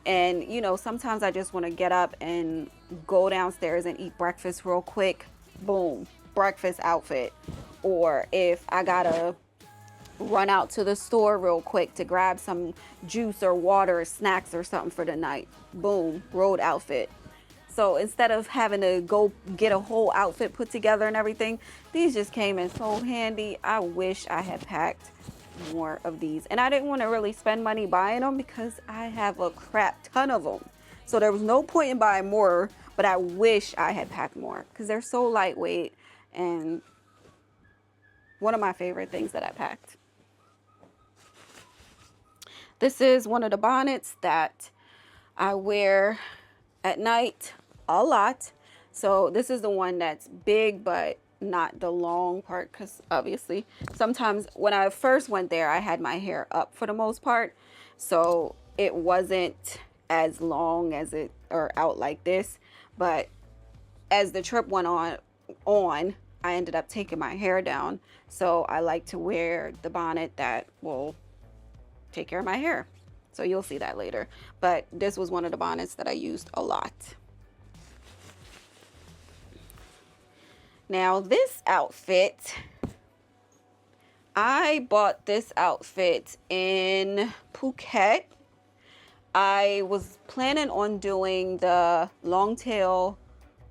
And you know, sometimes I just want to get up and go downstairs and eat breakfast real quick. Boom, breakfast outfit. Or if I gotta run out to the store real quick to grab some juice or water or snacks or something for the night. Boom, road outfit. So instead of having to go get a whole outfit put together and everything, these just came in so handy. I wish I had packed more of these. And I didn't want to really spend money buying them because I have a crap ton of them. So there was no point in buying more, but I wish I had packed more because they're so lightweight and one of my favorite things that I packed. This is one of the bonnets that I wear at night a lot. So this is the one that's big but not the long part, because obviously sometimes when I first went there I had my hair up for the most part, so it wasn't as long as it or out like this. But as the trip went on I ended up taking my hair down, so I like to wear the bonnet that will take care of my hair. So you'll see that later. But this was one of the bonnets that I used a lot. Now this outfit, I bought this outfit in Phuket. I was planning on doing the long tail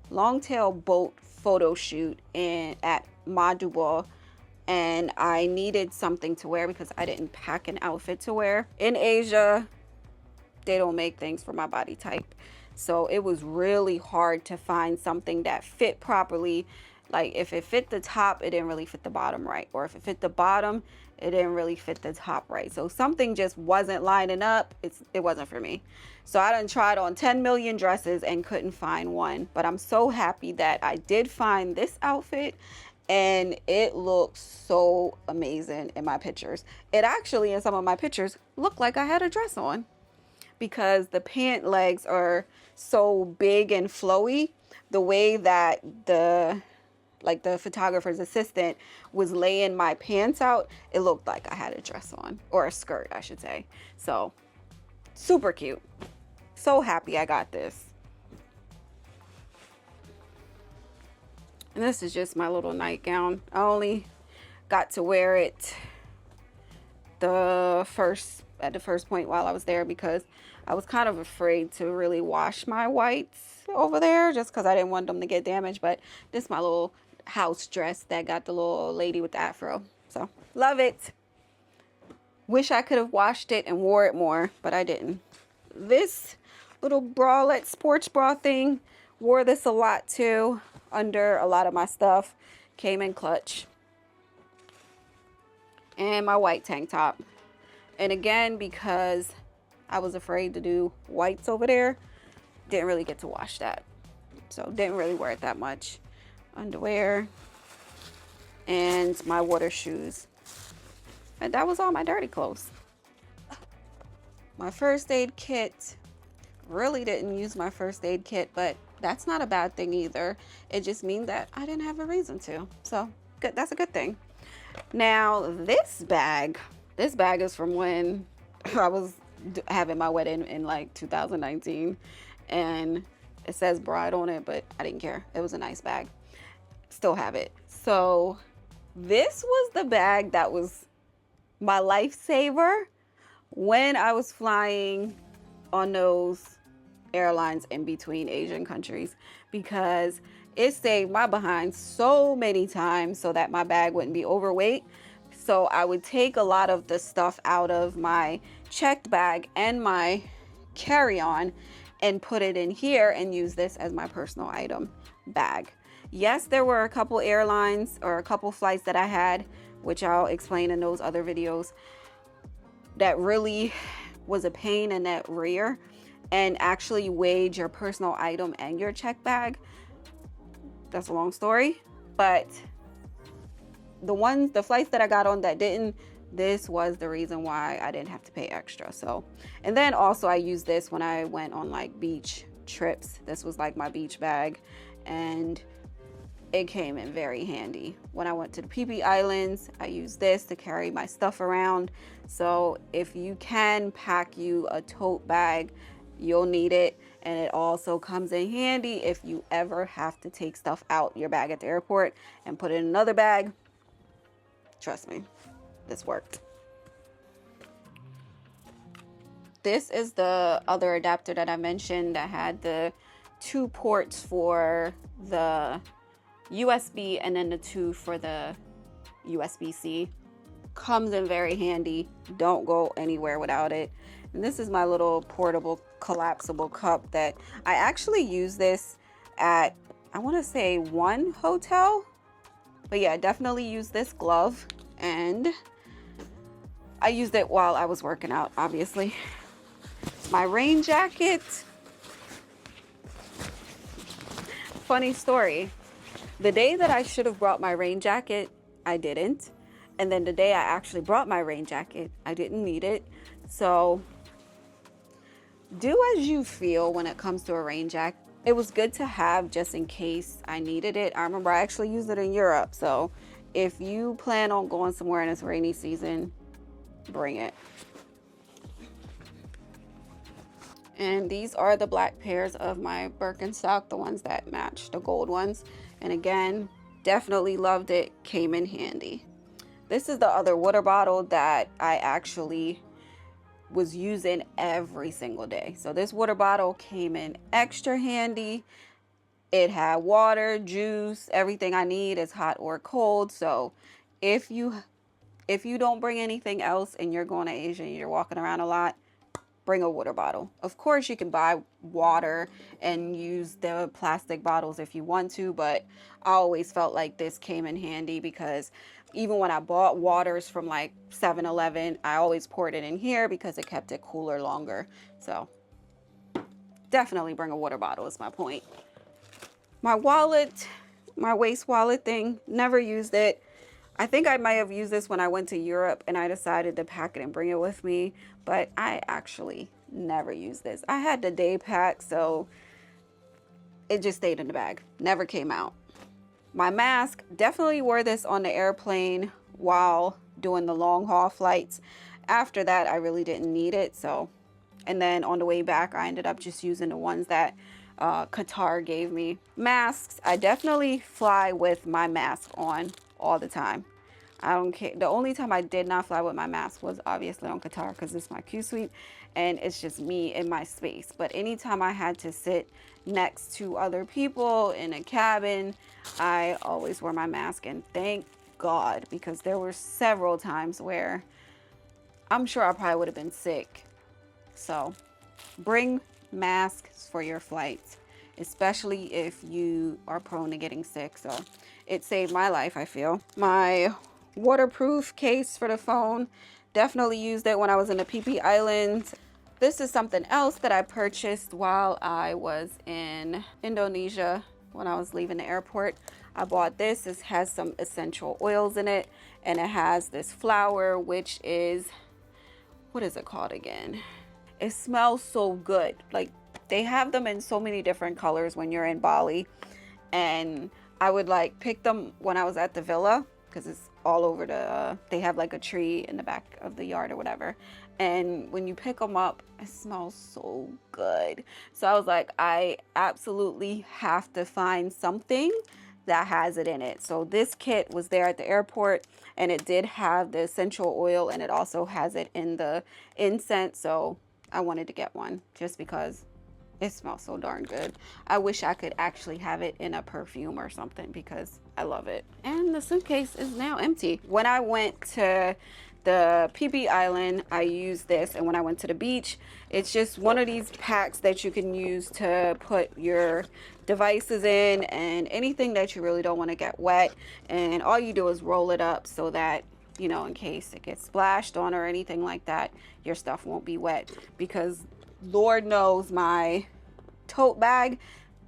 boat photo shoot at Madhuba, and I needed something to wear because I didn't pack an outfit to wear. In Asia, they don't make things for my body type. So it was really hard to find something that fit properly. Like if it fit the top, it didn't really fit the bottom right. Or if it fit the bottom, it didn't really fit the top right. So something just wasn't lining up. It wasn't for me. So I done tried on 10 million dresses and couldn't find one. But I'm so happy that I did find this outfit. And it looks so amazing in my pictures. It actually, in some of my pictures, looked like I had a dress on because the pant legs are so big and flowy. The way that the photographer's assistant was laying my pants out, it looked like I had a dress on, or a skirt, I should say. So super cute. So happy I got this. And this is just my little nightgown. I only got to wear it at the first point while I was there because I was kind of afraid to really wash my whites over there just because I didn't want them to get damaged. But this is my little house dress that got the little lady with the afro. So love it. Wish I could have washed it and wore it more, but I didn't. This little bralette sports bra thing, wore this a lot too. Under a lot of my stuff, came in clutch. And my white tank top. And again, because I was afraid to do whites over there, didn't really get to wash that. So didn't really wear it that much. Underwear and my water shoes. And that was all my dirty clothes. My first aid kit. Really didn't use my first aid kit, but that's not a bad thing either. It just means that I didn't have a reason to. So good, that's a good thing. Now this bag is from when I was having my wedding in like 2019, and it says bride on it, but I didn't care. It was a nice bag. Still have it. So this was the bag that was my lifesaver when I was flying on those airlines in between Asian countries, because it saved my behind so many times so that my bag wouldn't be overweight. So I would take a lot of the stuff out of my checked bag and my carry-on and put it in here and use this as my personal item bag. Yes, there were a couple airlines or a couple flights that I had, which I'll explain in those other videos, that really was a pain in that rear and actually weighed your personal item and your check bag. That's a long story, but the flights that I got on that didn't, this was the reason why I didn't have to pay extra. So, and then also I used this when I went on like beach trips. This was like my beach bag, and it came in very handy. When I went to the PP Islands, I used this to carry my stuff around. So if you can pack you a tote bag, you'll need it. And it also comes in handy if you ever have to take stuff out your bag at the airport and put it in another bag. Trust me, this worked. This is the other adapter that I mentioned that had the 2 ports for the USB and then the 2 for the USB-C. Comes in very handy. Don't go anywhere without it. And this is my little portable collapsible cup that I actually use this at, I want to say, one hotel. But yeah, definitely use this glove, and I used it while I was working out, obviously. My rain jacket. Funny story. The day that I should have brought my rain jacket, I didn't. And then the day I actually brought my rain jacket, I didn't need it. So do as you feel when it comes to a rain jacket. It was good to have just in case I needed it. I remember I actually used it in Europe. So if you plan on going somewhere in this rainy season, bring it. And these are the black pairs of my Birkenstock, the ones that match the gold ones. And again, definitely loved it, came in handy. This is the other water bottle that I actually was using every single day. So this water bottle came in extra handy. It had water, juice, everything I need is hot or cold. So if you don't bring anything else and you're going to Asia and you're walking around a lot, bring a water bottle. Of course, you can buy water and use the plastic bottles if you want to, but I always felt like this came in handy because even when I bought waters from like 7-Eleven, I always poured it in here because it kept it cooler longer. So definitely bring a water bottle is my point. My wallet, my waist wallet thing, never used it. I think I might have used this when I went to Europe and I decided to pack it and bring it with me, but I actually never used this. I had the day pack, so it just stayed in the bag, never came out. My mask, definitely wore this on the airplane while doing the long haul flights. After that, I really didn't need it. So, and then on the way back, I ended up just using the ones that Qatar gave me. Masks, I definitely fly with my mask on all the time. I don't care. The only time I did not fly with my mask was obviously on Qatar because it's my Q suite and it's just me in my space. But anytime I had to sit next to other people in a cabin, I always wore my mask, and thank God, because there were several times where I'm sure I probably would have been sick. So bring masks for your flights, especially if you are prone to getting sick. So it saved my life, I feel. My waterproof case for the phone, definitely used it when I was in the PP Islands. This is something else that I purchased while I was in Indonesia when I was leaving the airport. I bought this. This has some essential oils in it, and it has this flower, which is, what is it called again? It smells so good. Like, they have them in so many different colors when you're in Bali, and I would like pick them when I was at the villa because it's all over the, they have like a tree in the back of the yard or whatever. And when you pick them up, it smells so good. So I was like, I absolutely have to find something that has it in it. So this kit was there at the airport, and it did have the essential oil, and it also has it in the incense. So I wanted to get one just because it smells so darn good. I wish I could actually have it in a perfume or something because I love it. And the suitcase is now empty. When I went to the PB Island, I used this, and when I went to the beach, it's just one of these packs that you can use to put your devices in and anything that you really don't want to get wet. And all you do is roll it up so that, you know, in case it gets splashed on or anything like that, your stuff won't be wet. Because Lord knows my tote bag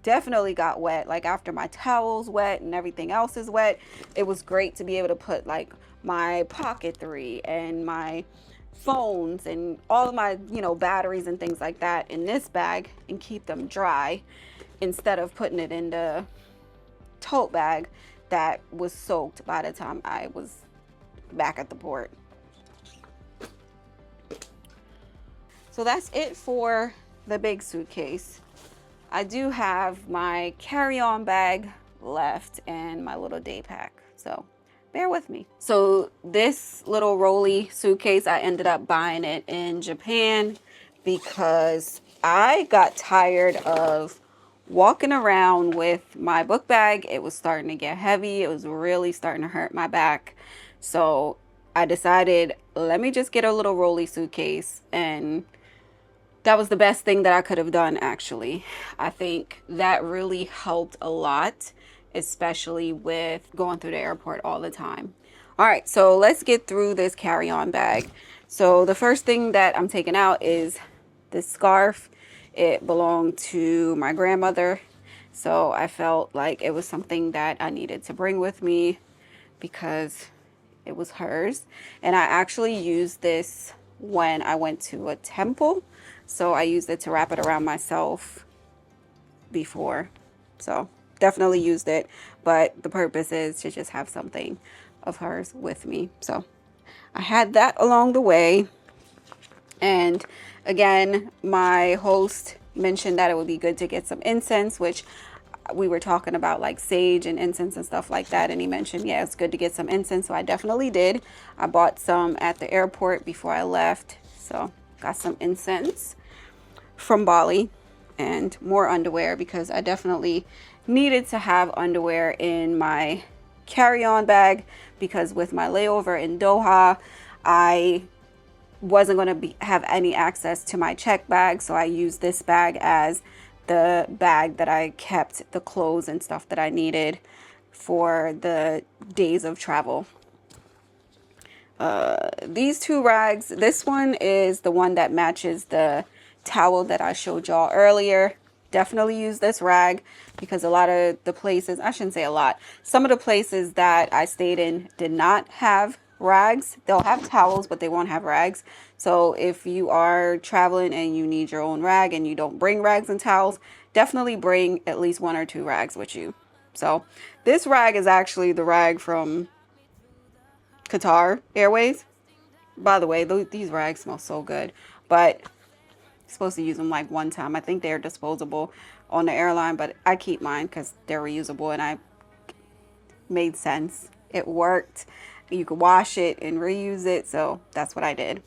definitely got wet. Like after my towel's wet and everything else is wet, it was great to be able to put like my pocket 3 and my phones and all of my, you know, batteries and things like that in this bag and keep them dry instead of putting it in the tote bag that was soaked by the time I was back at the port. So that's it for the big suitcase. I do have my carry-on bag left and my little day pack, so bear with me. So this little rolly suitcase, I ended up buying it in Japan because I got tired of walking around with my book bag. It was starting to get heavy. It was really starting to hurt my back. So I decided, let me just get a little rolly suitcase, and that was the best thing that I could have done, actually. I think that really helped a lot, especially with going through the airport all the time. All right, so let's get through this carry-on bag. So the first thing that I'm taking out is this scarf. It belonged to my grandmother, so I felt like it was something that I needed to bring with me because it was hers. And I actually used this when I went to a temple. So I used it to wrap it around myself before. So definitely used it, but the purpose is to just have something of hers with me. So I had that along the way. And again, my host mentioned that it would be good to get some incense, which we were talking about like sage and incense and stuff like that. And he mentioned, yeah, it's good to get some incense. So I definitely did. I bought some at the airport before I left. So got some incense from Bali and more underwear because I definitely needed to have underwear in my carry-on bag because with my layover in Doha, I wasn't going to have any access to my check bag. So I used this bag as the bag that I kept the clothes and stuff that I needed for the days of travel. These two rags, this one is the one that matches the towel that I showed y'all earlier. Definitely use this rag because a lot of the places, I shouldn't say a lot, some of the places that I stayed in did not have rags. They'll have towels, but they won't have rags. So if you are traveling and you need your own rag and you don't bring rags and towels, definitely bring at least 1 or 2 rags with you. So this rag is actually the rag from Qatar Airways. By the way, these rags smell so good, but you're supposed to use them like one time. I think they're disposable on the airline, but I keep mine because they're reusable and I made sense. It worked. You could wash it and reuse it, so that's what I did.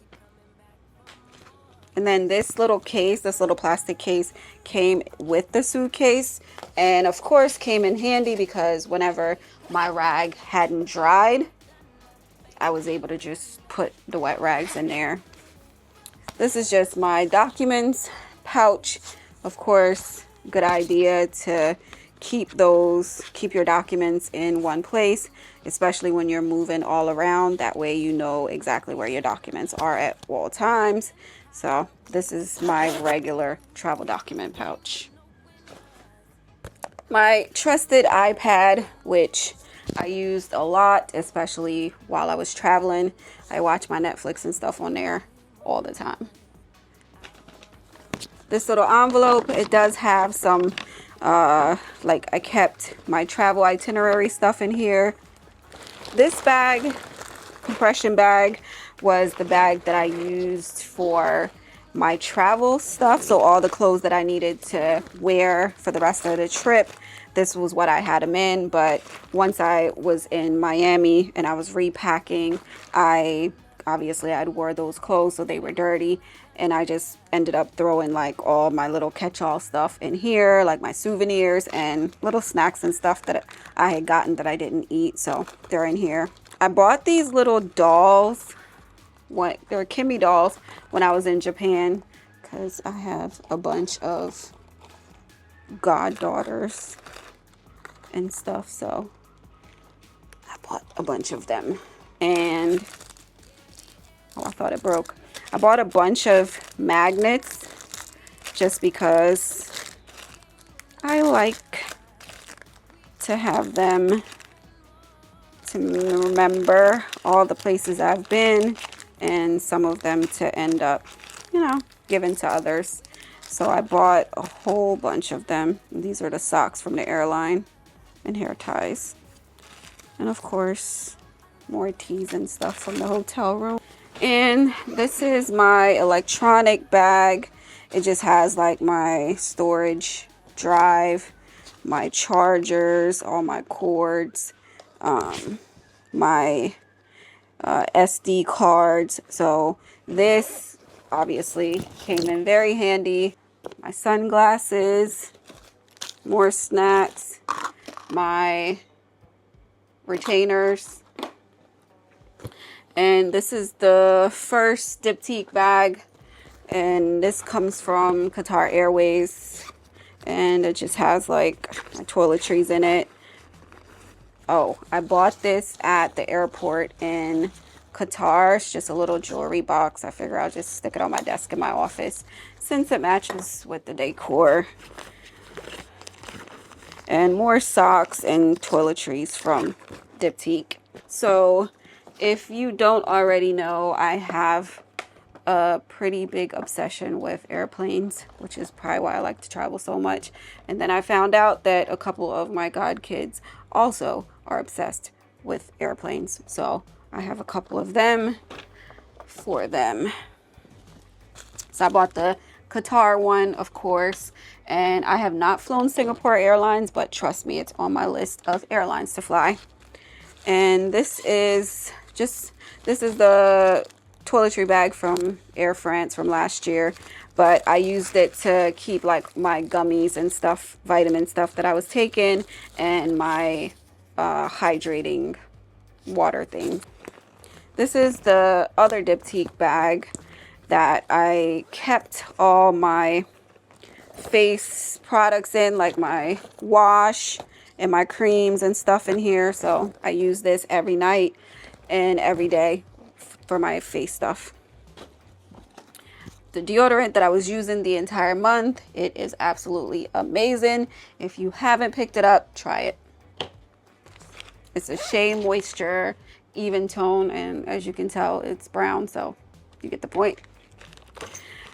And then this little case, this little plastic case came with the suitcase, and of course came in handy because whenever my rag hadn't dried, I was able to just put the wet rags in there. This is just my documents pouch. Of course, good idea to keep your documents in one place, especially when you're moving all around. That way you know exactly where your documents are at all times. So this is my regular travel document pouch. My trusted iPad, which I used a lot, especially while I was traveling. I watch my Netflix and stuff on there all the time. This little envelope, it does have some, like I kept my travel itinerary stuff in here. This bag, compression bag, was the bag that I used for my travel stuff. So all the clothes that I needed to wear for the rest of the trip, this was what I had them in. But once I was in Miami and I was repacking, I'd wore those clothes, so they were dirty, and I just ended up throwing like all my little catch-all stuff in here, like my souvenirs and little snacks and stuff that I had gotten that I didn't eat, so they're in here. I bought these little dolls. They were Kimmy dolls when I was in Japan, because I have a bunch of goddaughters and stuff, so I bought a bunch of them. And I thought it broke. I bought a bunch of magnets just because I like to have them to remember all the places I've been, and some of them to end up, given to others. So I bought a whole bunch of them. These are the socks from the airline and hair ties. And of course, more teas and stuff from the hotel room. And this is my electronic bag. It just has like my storage drive, my chargers, all my cords, my SD cards. So this obviously came in very handy. My sunglasses, more snacks, my retainers. And this is the first diptyque bag, and this comes from Qatar Airways, and it just has like my toiletries in it. Oh, I bought this at the airport in Qatar. It's just a little jewelry box. I figure I'll just stick it on my desk in my office since it matches with the decor. And more socks and toiletries from diptyque. So if you don't already know, I have a pretty big obsession with airplanes, which is probably why I like to travel so much. And then I found out that a couple of my godkids also are obsessed with airplanes. So I have a couple of them for them. So I bought the Qatar one, of course, and I have not flown Singapore Airlines, but trust me, it's on my list of airlines to fly. And this is the toiletry bag from Air France from last year, but I used it to keep like my gummies and stuff, vitamin stuff that I was taking, and my hydrating water thing. This is the other diptyque bag that I kept all my face products in, like my wash and my creams and stuff in here. So I use this every night and every day for my face stuff. The deodorant that I was using the entire month, it is absolutely amazing. If you haven't picked it up, try it. It's a Shea Moisture even tone, and as you can tell, it's brown, so you get the point.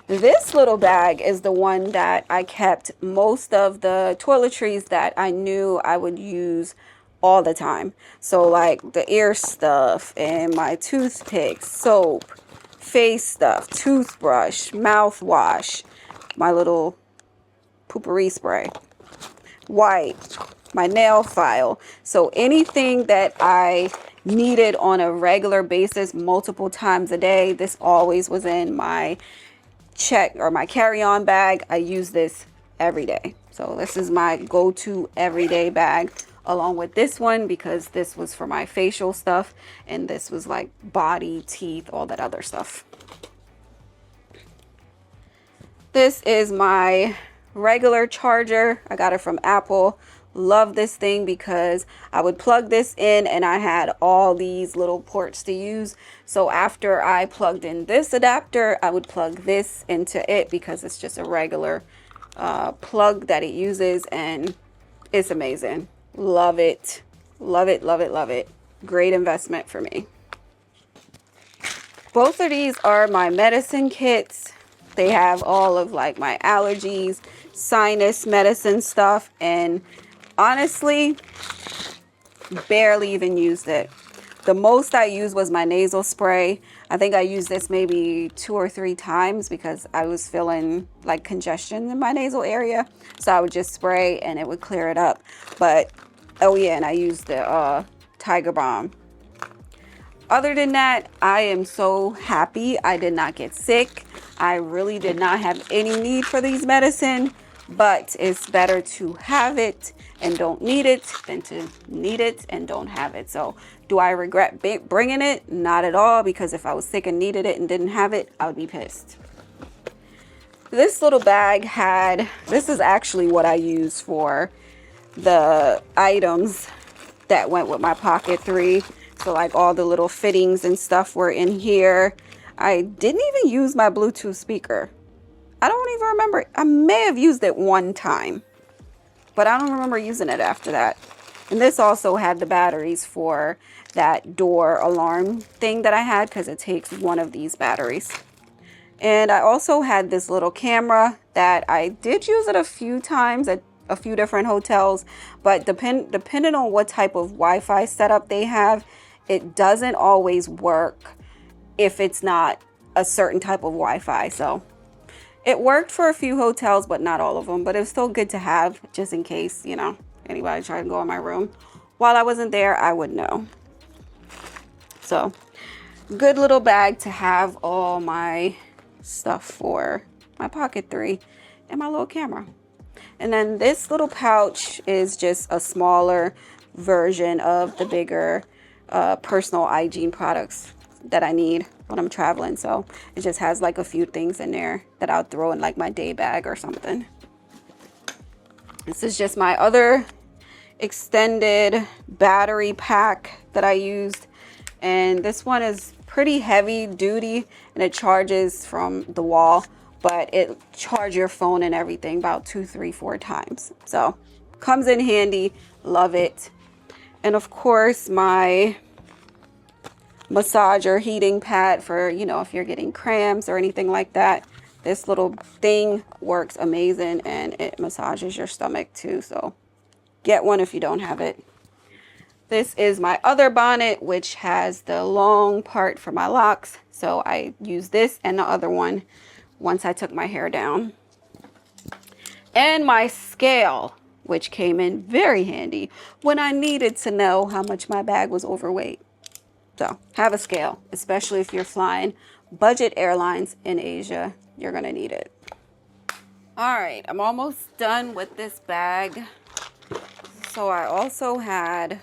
This little bag is the one that I kept most of the toiletries that I knew I would use all the time. So like the ear stuff and my toothpicks, soap, face stuff, toothbrush, mouthwash, my little poopery spray, wipe, my nail file. So anything that I needed on a regular basis multiple times a day, this always was in my check or my carry-on bag. I use this every day. So this is my go-to everyday bag, along with this one, because this was for my facial stuff and this was like body, teeth, all that other stuff. This is my regular charger. I got it from Apple. Love this thing because I would plug this in and I had all these little ports to use. So after I plugged in this adapter, I would plug this into it because it's just a regular plug that it uses, and it's amazing. Love it. Love it, love it, love it. Great investment for me. Both of these are my medicine kits. They have all of like my allergies, sinus medicine stuff, and honestly, barely even used it. The most I used was my nasal spray. I think I used this maybe 2 or 3 times because I was feeling like congestion in my nasal area. So I would just spray and it would clear it up. But, oh yeah, and I used the Tiger Balm. Other than that, I am so happy I did not get sick. I really did not have any need for these medicine, but it's better to have it and don't need it than to need it and don't have it. So do I regret bringing it? Not at all, because if I was sick and needed it and didn't have it, I would be pissed. This little bag had, this is actually what I use for the items that went with my Pocket 3. So like all the little fittings and stuff were in here. I didn't even use my Bluetooth speaker. I don't even remember. I may have used it one time, but I don't remember using it after that. And this also had the batteries for that door alarm thing that I had, because it takes one of these batteries. And I also had this little camera that I did use it a few times at a few different hotels, but depending on what type of Wi-Fi setup they have, it doesn't always work if it's not a certain type of Wi-Fi. So it worked for a few hotels, but not all of them. But it was still good to have, just in case, you know, anybody tried to go in my room while I wasn't there, I would know. So good little bag to have all my stuff for my Pocket 3 and my little camera. And then this little pouch is just a smaller version of the bigger personal hygiene products that I need when I'm traveling. So it just has like a few things in there that I'll throw in like my day bag or something. This is just my other extended battery pack that I used. And this one is pretty heavy duty and it charges from the wall, but it charges your phone and everything about 2, 3, 4 times. So comes in handy, love it. And of course my massager heating pad for, you know, if you're getting cramps or anything like that. This little thing works amazing and it massages your stomach too. So get one if you don't have it. This is my other bonnet, which has the long part for my locks. So I use this and the other one once I took my hair down. And my scale, which came in very handy when I needed to know how much my bag was overweight. So have a scale, especially if you're flying budget airlines in Asia, you're gonna need it. All right, I'm almost done with this bag. So I also had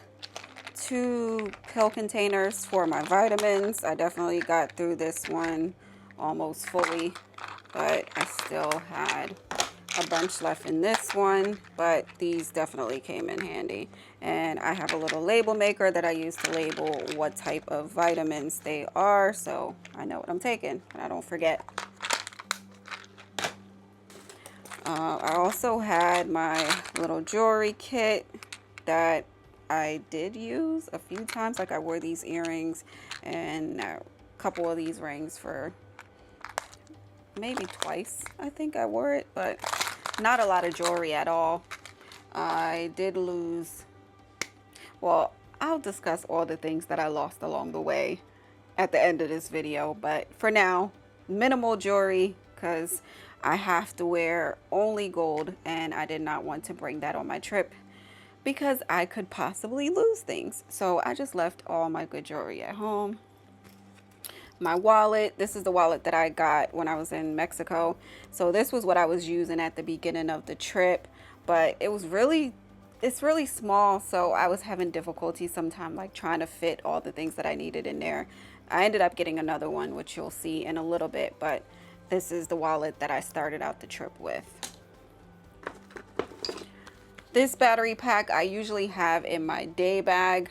2 pill containers for my vitamins. I definitely got through this one almost fully, but I still had a bunch left in this one, but these definitely came in handy. And I have a little label maker that I use to label what type of vitamins they are, so I know what I'm taking and I don't forget. I also had my little jewelry kit that I did use a few times. Like I wore these earrings and a couple of these rings for maybe twice. I think I wore it, but not a lot of jewelry at all. I did lose, well, I'll discuss all the things that I lost along the way at the end of this video, but for now, minimal jewelry because I have to wear only gold and I did not want to bring that on my trip because I could possibly lose things. So I just left all my good jewelry at home. My wallet, this is the wallet that I got when I was in Mexico. So this was what I was using at the beginning of the trip, but it's really small, so I was having difficulty sometimes like trying to fit all the things that I needed in there. I ended up getting another one, which you'll see in a little bit, but this is the wallet that I started out the trip with. This battery pack I usually have in my day bag,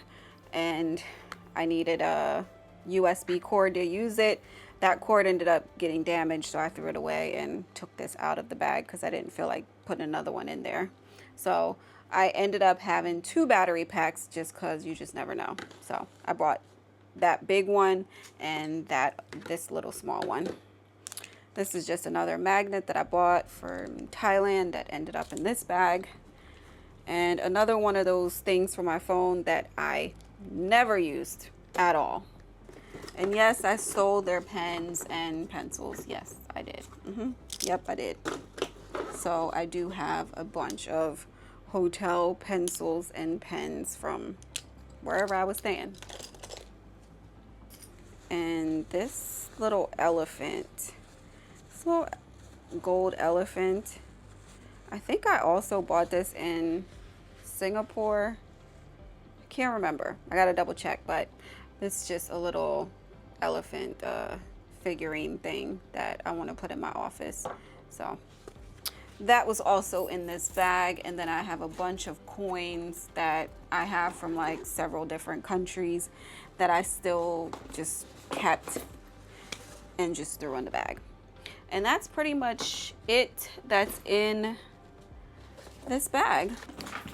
and I needed a USB cord to use it. That cord ended up getting damaged, so I threw it away and took this out of the bag because I didn't feel like putting another one in there. So I ended up having 2 battery packs just because you just never know. So I bought that big one and this little small one. This is just another magnet that I bought from Thailand that ended up in this bag. And another one of those things for my phone that I never used. at all. And yes, I stole their pens and pencils. Yes, I did. Yep, I did. So I do have a bunch of hotel pencils and pens from wherever I was staying. And this little elephant, this little gold elephant, I think I also bought this in Singapore. I can't remember. I gotta double check, but it's just a little elephant figurine thing that I want to put in my office. So that was also in this bag. And then I have a bunch of coins that I have from like several different countries that I still just kept and just threw in the bag. And that's pretty much it that's in this bag.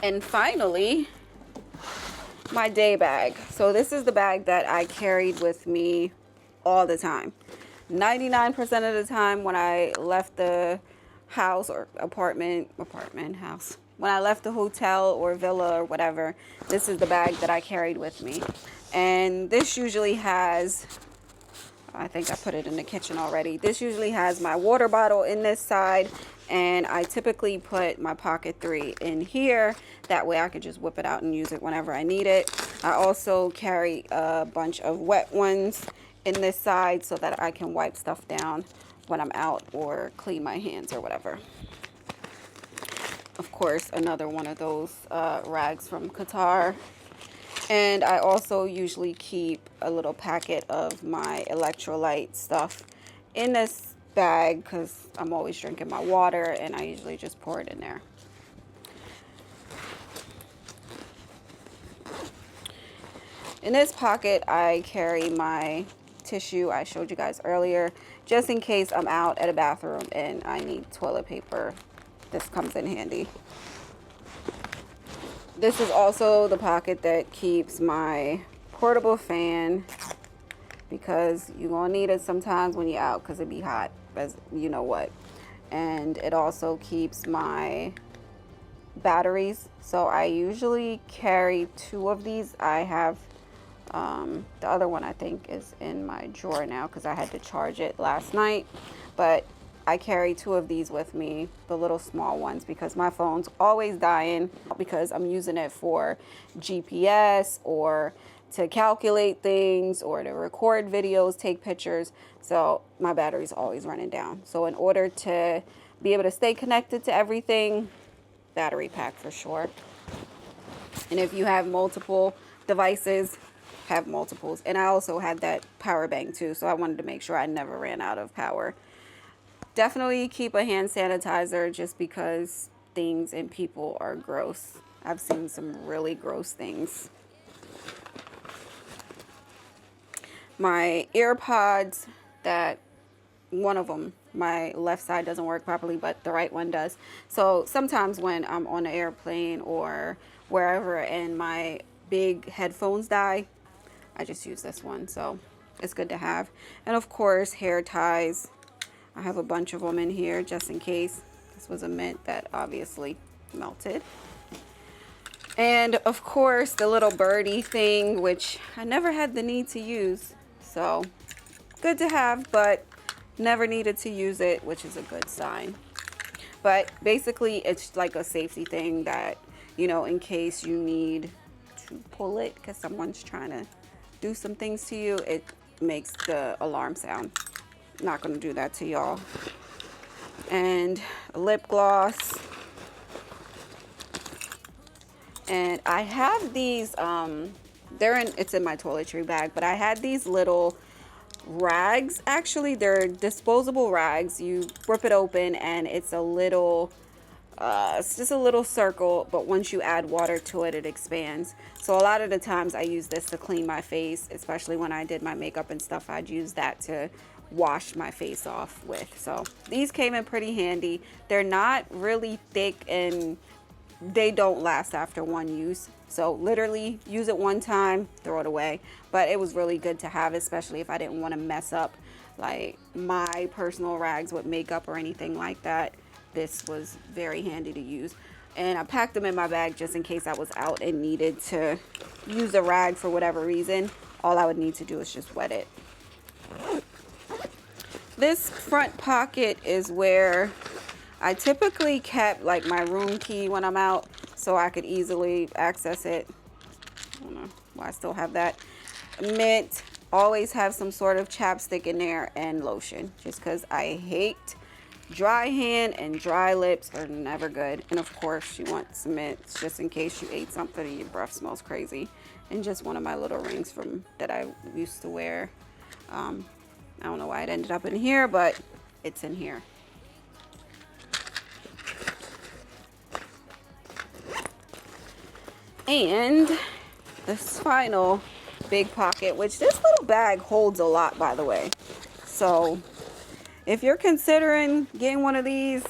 And finally, my day bag. So this is the bag that I carried with me all the time. 99% of the time when I left the house or apartment house, when I left the hotel or villa or whatever, this is the bag that I carried with me. And this usually has, I think I put it in the kitchen already. This usually has my water bottle in this side, and I typically put my pocket 3 in here. That way I could just whip it out and use it whenever I need it. I also carry a bunch of wet ones in this side so that I can wipe stuff down when I'm out or clean my hands or whatever. Of course, another one of those rags from Qatar. And I also usually keep a little packet of my electrolyte stuff in this bag because I'm always drinking my water, and I usually just pour it in there. In this pocket, I carry my tissue I showed you guys earlier, just in case I'm out at a bathroom and I need toilet paper. This comes in handy. This is also the pocket that keeps my portable fan, because you're gonna need it sometimes when you're out because it be hot, as you know what. And it also keeps my batteries. So I usually carry 2 of these. I have the other one I think is in my drawer now because I had to charge it last night. But I carry 2 of these with me, the little small ones, because my phone's always dying because I'm using it for GPS or to calculate things or to record videos, take pictures. So my battery's always running down. So in order to be able to stay connected to everything, battery pack for sure. And if you have multiple devices, have multiples. And I also had that power bank too, so I wanted to make sure I never ran out of power. Definitely keep a hand sanitizer just because things and people are gross. I've seen some really gross things. My AirPods, that one of them, my left side doesn't work properly, but the right one does. So sometimes when I'm on an airplane or wherever and my big headphones die, I just use this one. So it's good to have. And of course, hair ties. I have a bunch of them in here just in case. This was a mint that obviously melted. And of course, the little birdie thing, which I never had the need to use. So good to have, but never needed to use it, which is a good sign. But basically, it's like a safety thing that, you know, in case you need to pull it because someone's trying to do some things to you, it makes the alarm sound. Not going to do that to y'all. And a lip gloss. And I have these, it's in my toiletry bag, but I had these little rags. Actually, they're disposable rags. You rip it open and it's a little, it's just a little circle, but once you add water to it, it expands. So a lot of the times I use this to clean my face, especially when I did my makeup and stuff. I'd use that to wash my face off with. So these came in pretty handy. They're not really thick and they don't last after one use. So literally use it one time, throw it away. But it was really good to have, especially if I didn't want to mess up like my personal rags with makeup or anything like that. This was very handy to use. And I packed them in my bag just in case I was out and needed to use a rag for whatever reason. all I would need to do is just wet it. This front pocket is where I typically kept like my room key when I'm out, so I could easily access it. I don't know why I still have that. Mint, always have some sort of chapstick in there, and lotion, just because I hate dry hand, and dry lips are never good. And of course you want some mints just in case you ate something and your breath smells crazy. And just one of my little rings from that I used to wear. I don't know why it ended up in here, but it's in here. And this final big pocket, which this little bag holds a lot, by the way. So if you're considering getting one of these,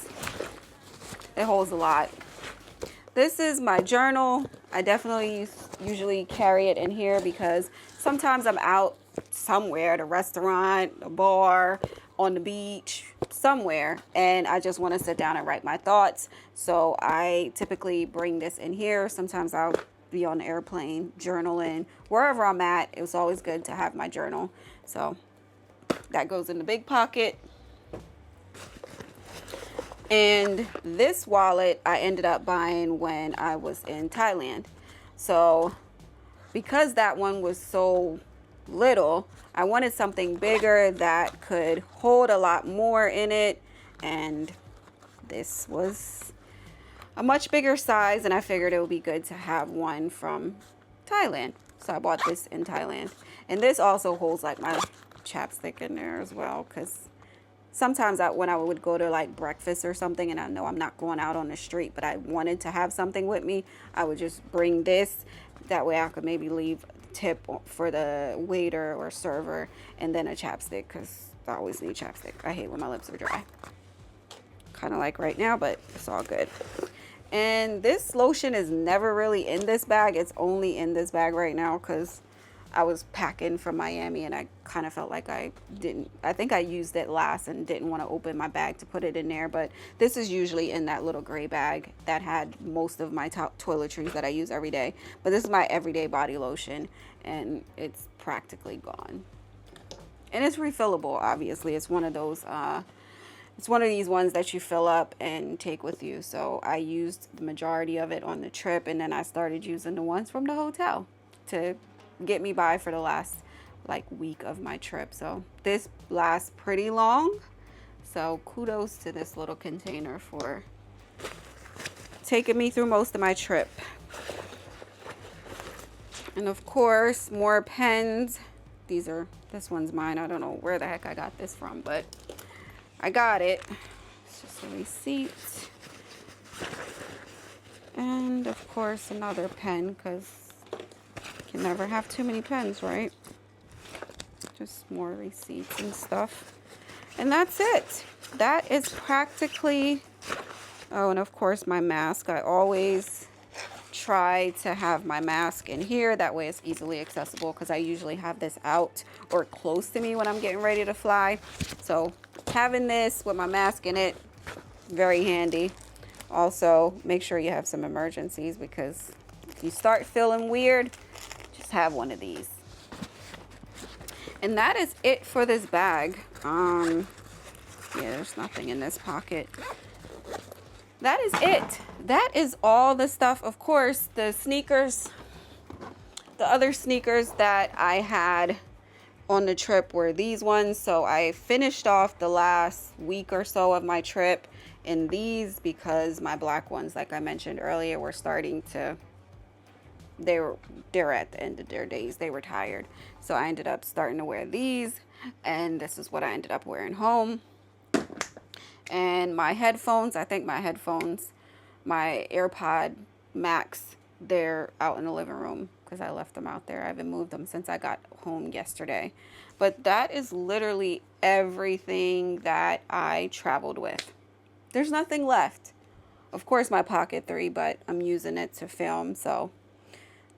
it holds a lot. This is my journal. I definitely usually carry it in here because sometimes I'm out somewhere at a restaurant, a bar, on the beach, somewhere, and I just want to sit down and write my thoughts. So I typically bring this in here. Sometimes I'll be on the airplane journaling. Wherever I'm at, it was always good to have my journal. So that goes in the big pocket. And this wallet I ended up buying when I was in Thailand. So because that one was so little, I wanted something bigger that could hold a lot more in it, and this was a much bigger size, and I figured it would be good to have one from Thailand. So I bought this in Thailand. And this also holds like my chapstick in there as well, because sometimes when I would go to like breakfast or something, and I know I'm not going out on the street, but I wanted to have something with me, I would just bring this. That way I could maybe leave a tip for the waiter or server, and then a chapstick, because I always need chapstick. I hate when my lips are dry. Kind of like right now, but it's all good. And this lotion is never really in this bag. It's only in this bag right now because I was packing from Miami, and I kind of felt like I think I used it last and didn't want to open my bag to put it in there. But this is usually in that little gray bag that had most of my toiletries that I use every day. But this is my everyday body lotion, and it's practically gone. And it's refillable, obviously. It's one of those, it's one of these ones that you fill up and take with you. So I used the majority of it on the trip, and then I started using the ones from the hotel to get me by for the last like week of my trip. So this lasts pretty long, so kudos to this little container for taking me through most of my trip. And of course, more pens. This one's mine. I don't know where the heck I got this from, but I got it. It's just a receipt. And of course another pen, because you can never have too many pens, right? Just more receipts and stuff. And that's it. That is practically, oh, and of course my mask. I always try to have my mask in here. That way it's easily accessible, because I usually have this out or close to me when I'm getting ready to fly. So having this with my mask in it, very handy. Also, make sure you have some emergencies, because if you start feeling weird, just have one of these. And that is it for this bag. Yeah, there's nothing in this pocket. That is it. That is all the stuff. Of course, the sneakers, the other sneakers that I had on the trip were these ones. So I finished off the last week or so of my trip in these, because my black ones, like I mentioned earlier, were starting to, they're at the end of their days. They were tired. So I ended up starting to wear these, and this is what I ended up wearing home. And my headphones, I think my headphones, my AirPod Max, they're out in the living room because I left them out there. I haven't moved them since I got home yesterday. But that is literally everything that I traveled with. There's nothing left. Of course, my Pocket 3, but I'm using it to film. So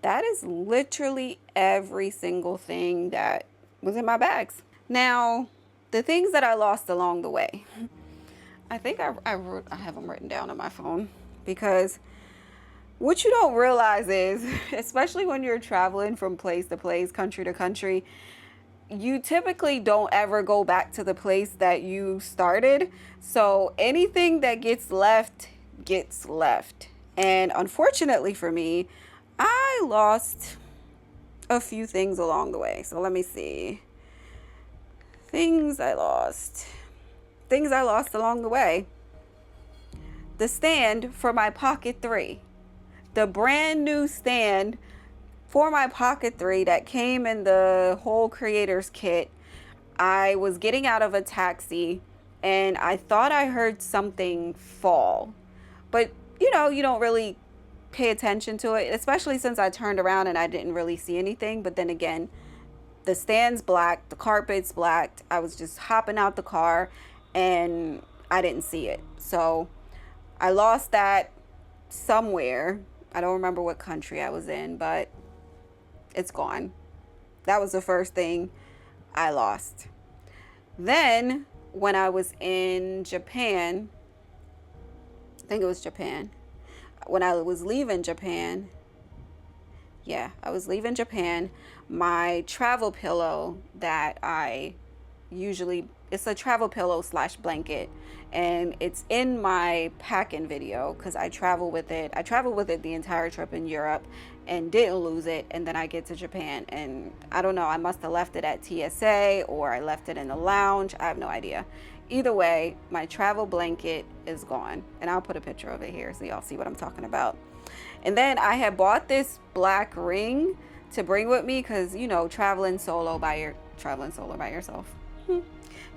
that is literally every single thing that was in my bags. Now, the things that I lost along the way, I think I have them written down on my phone, because What you don't realize is, especially when you're traveling from place to place, country to country, you typically don't ever go back to the place that you started. So anything that gets left gets left. And unfortunately for me, I lost a few things along the way. So let me see. Things I lost. Things I lost along the way. The stand for my Pocket 3. The brand new stand for my Pocket 3 that came in the whole creator's kit. I was getting out of a taxi and I thought I heard something fall. But you know, you don't really pay attention to it, especially since I turned around and I didn't really see anything. But then again, the stand's black, the carpet's black. I was just hopping out the car and I didn't see it. So I lost that somewhere. I don't remember what country I was in, but it's gone. That was the first thing I lost. Then when I was in Japan, I think it was Japan. When I was leaving Japan, I was leaving Japan, my travel pillow that I usually, it's a travel pillow / blanket, and it's in my packing video because I travel with it. I traveled with it the entire trip in Europe and didn't lose it. And then I get to Japan and I don't know, I must have left it at TSA or I left it in the lounge. I have no idea. Either way, my travel blanket is gone, and I'll put a picture of it here so y'all see what I'm talking about. And then I had bought this black ring to bring with me because, you know, traveling solo by yourself.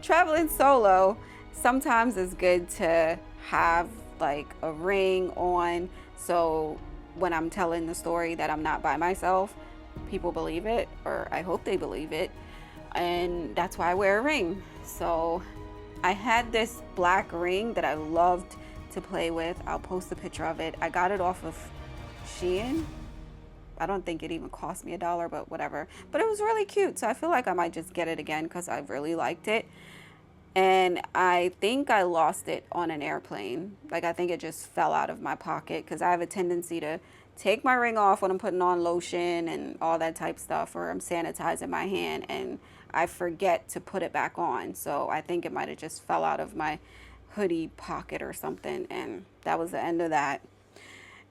Traveling solo, sometimes it's good to have like a ring on, so when I'm telling the story that I'm not by myself, people believe it, or I hope they believe it, and that's why I wear a ring. So I had this black ring that I loved to play with. I'll post a picture of it. I got it off of Shein. I don't think it even cost me $1, but whatever. But it was really cute, so I feel like I might just get it again because I really liked it. And I think I lost it on an airplane. Like, I think it just fell out of my pocket because I have a tendency to take my ring off when I'm putting on lotion and all that type stuff, or I'm sanitizing my hand, and I forget to put it back on. So I think it might have just fell out of my hoodie pocket or something, and that was the end of that.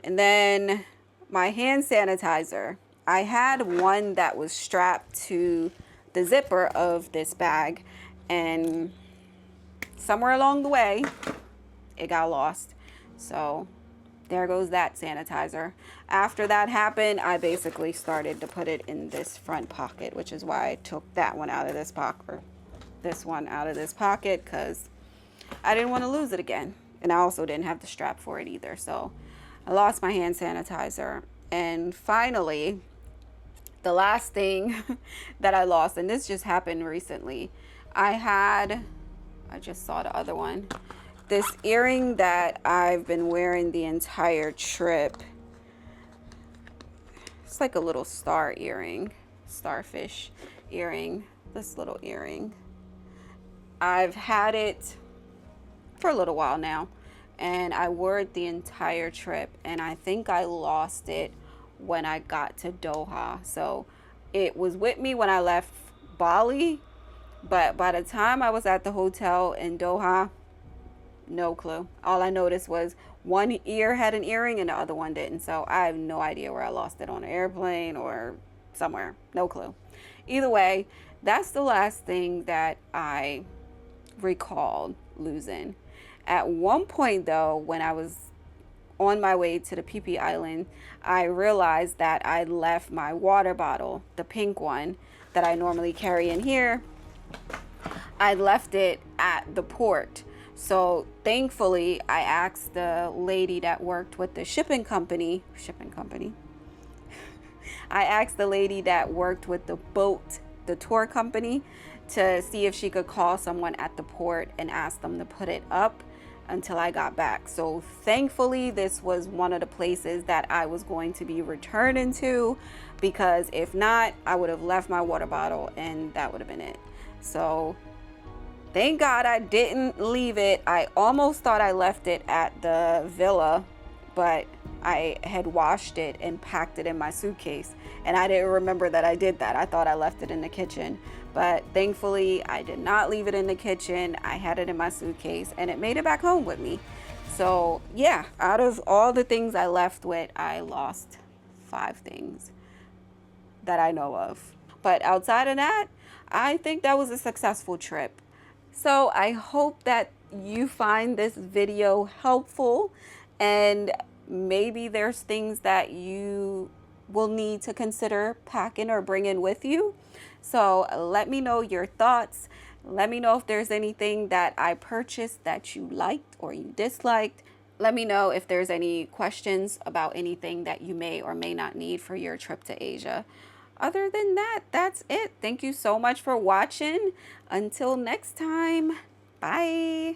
And then my hand sanitizer. I had one that was strapped to the zipper of this bag, and somewhere along the way it got lost. So there goes that sanitizer. After that happened, I basically started to put it in this front pocket, which is why I took that one out of this pocket, or this one out of this pocket, because I didn't want to lose it again. And I also didn't have the strap for it either. So I lost my hand sanitizer. And finally, the last thing that I lost, and this just happened recently, I just saw the other one. This earring that I've been wearing the entire trip. It's like a little star earring, starfish earring, this little earring. I've had it for a little while now, and I wore it the entire trip, and I think I lost it when I got to Doha. So it was with me when I left Bali, but by the time I was at the hotel in Doha, no clue. All I noticed was one ear had an earring and the other one didn't. So I have no idea where I lost it, on an airplane or somewhere. No clue. Either way, that's the last thing that I recalled losing. At one point though, when I was on my way to the Phi Island, I realized that I left my water bottle, the pink one that I normally carry in here. I left it at the port. So thankfully, I asked the lady that worked with the shipping company. I asked the lady that worked with the boat, the tour company, to see if she could call someone at the port and ask them to put it up until I got back. So thankfully, this was one of the places that I was going to be returning to, because if not, I would have left my water bottle and that would have been it. So thank God I didn't leave it. I almost thought I left it at the villa, but I had washed it and packed it in my suitcase, and I didn't remember that I did that. I thought I left it in the kitchen, but thankfully I did not leave it in the kitchen. I had it in my suitcase and it made it back home with me. So yeah, out of all the things I left with, I lost 5 things that I know of. But outside of that, I think that was a successful trip. So I hope that you find this video helpful, and maybe there's things that you will need to consider packing or bringing with you. So let me know your thoughts. Let me know if there's anything that I purchased that you liked or you disliked. Let me know if there's any questions about anything that you may or may not need for your trip to Asia. Other than that, that's it. Thank you so much for watching. Until next time, bye.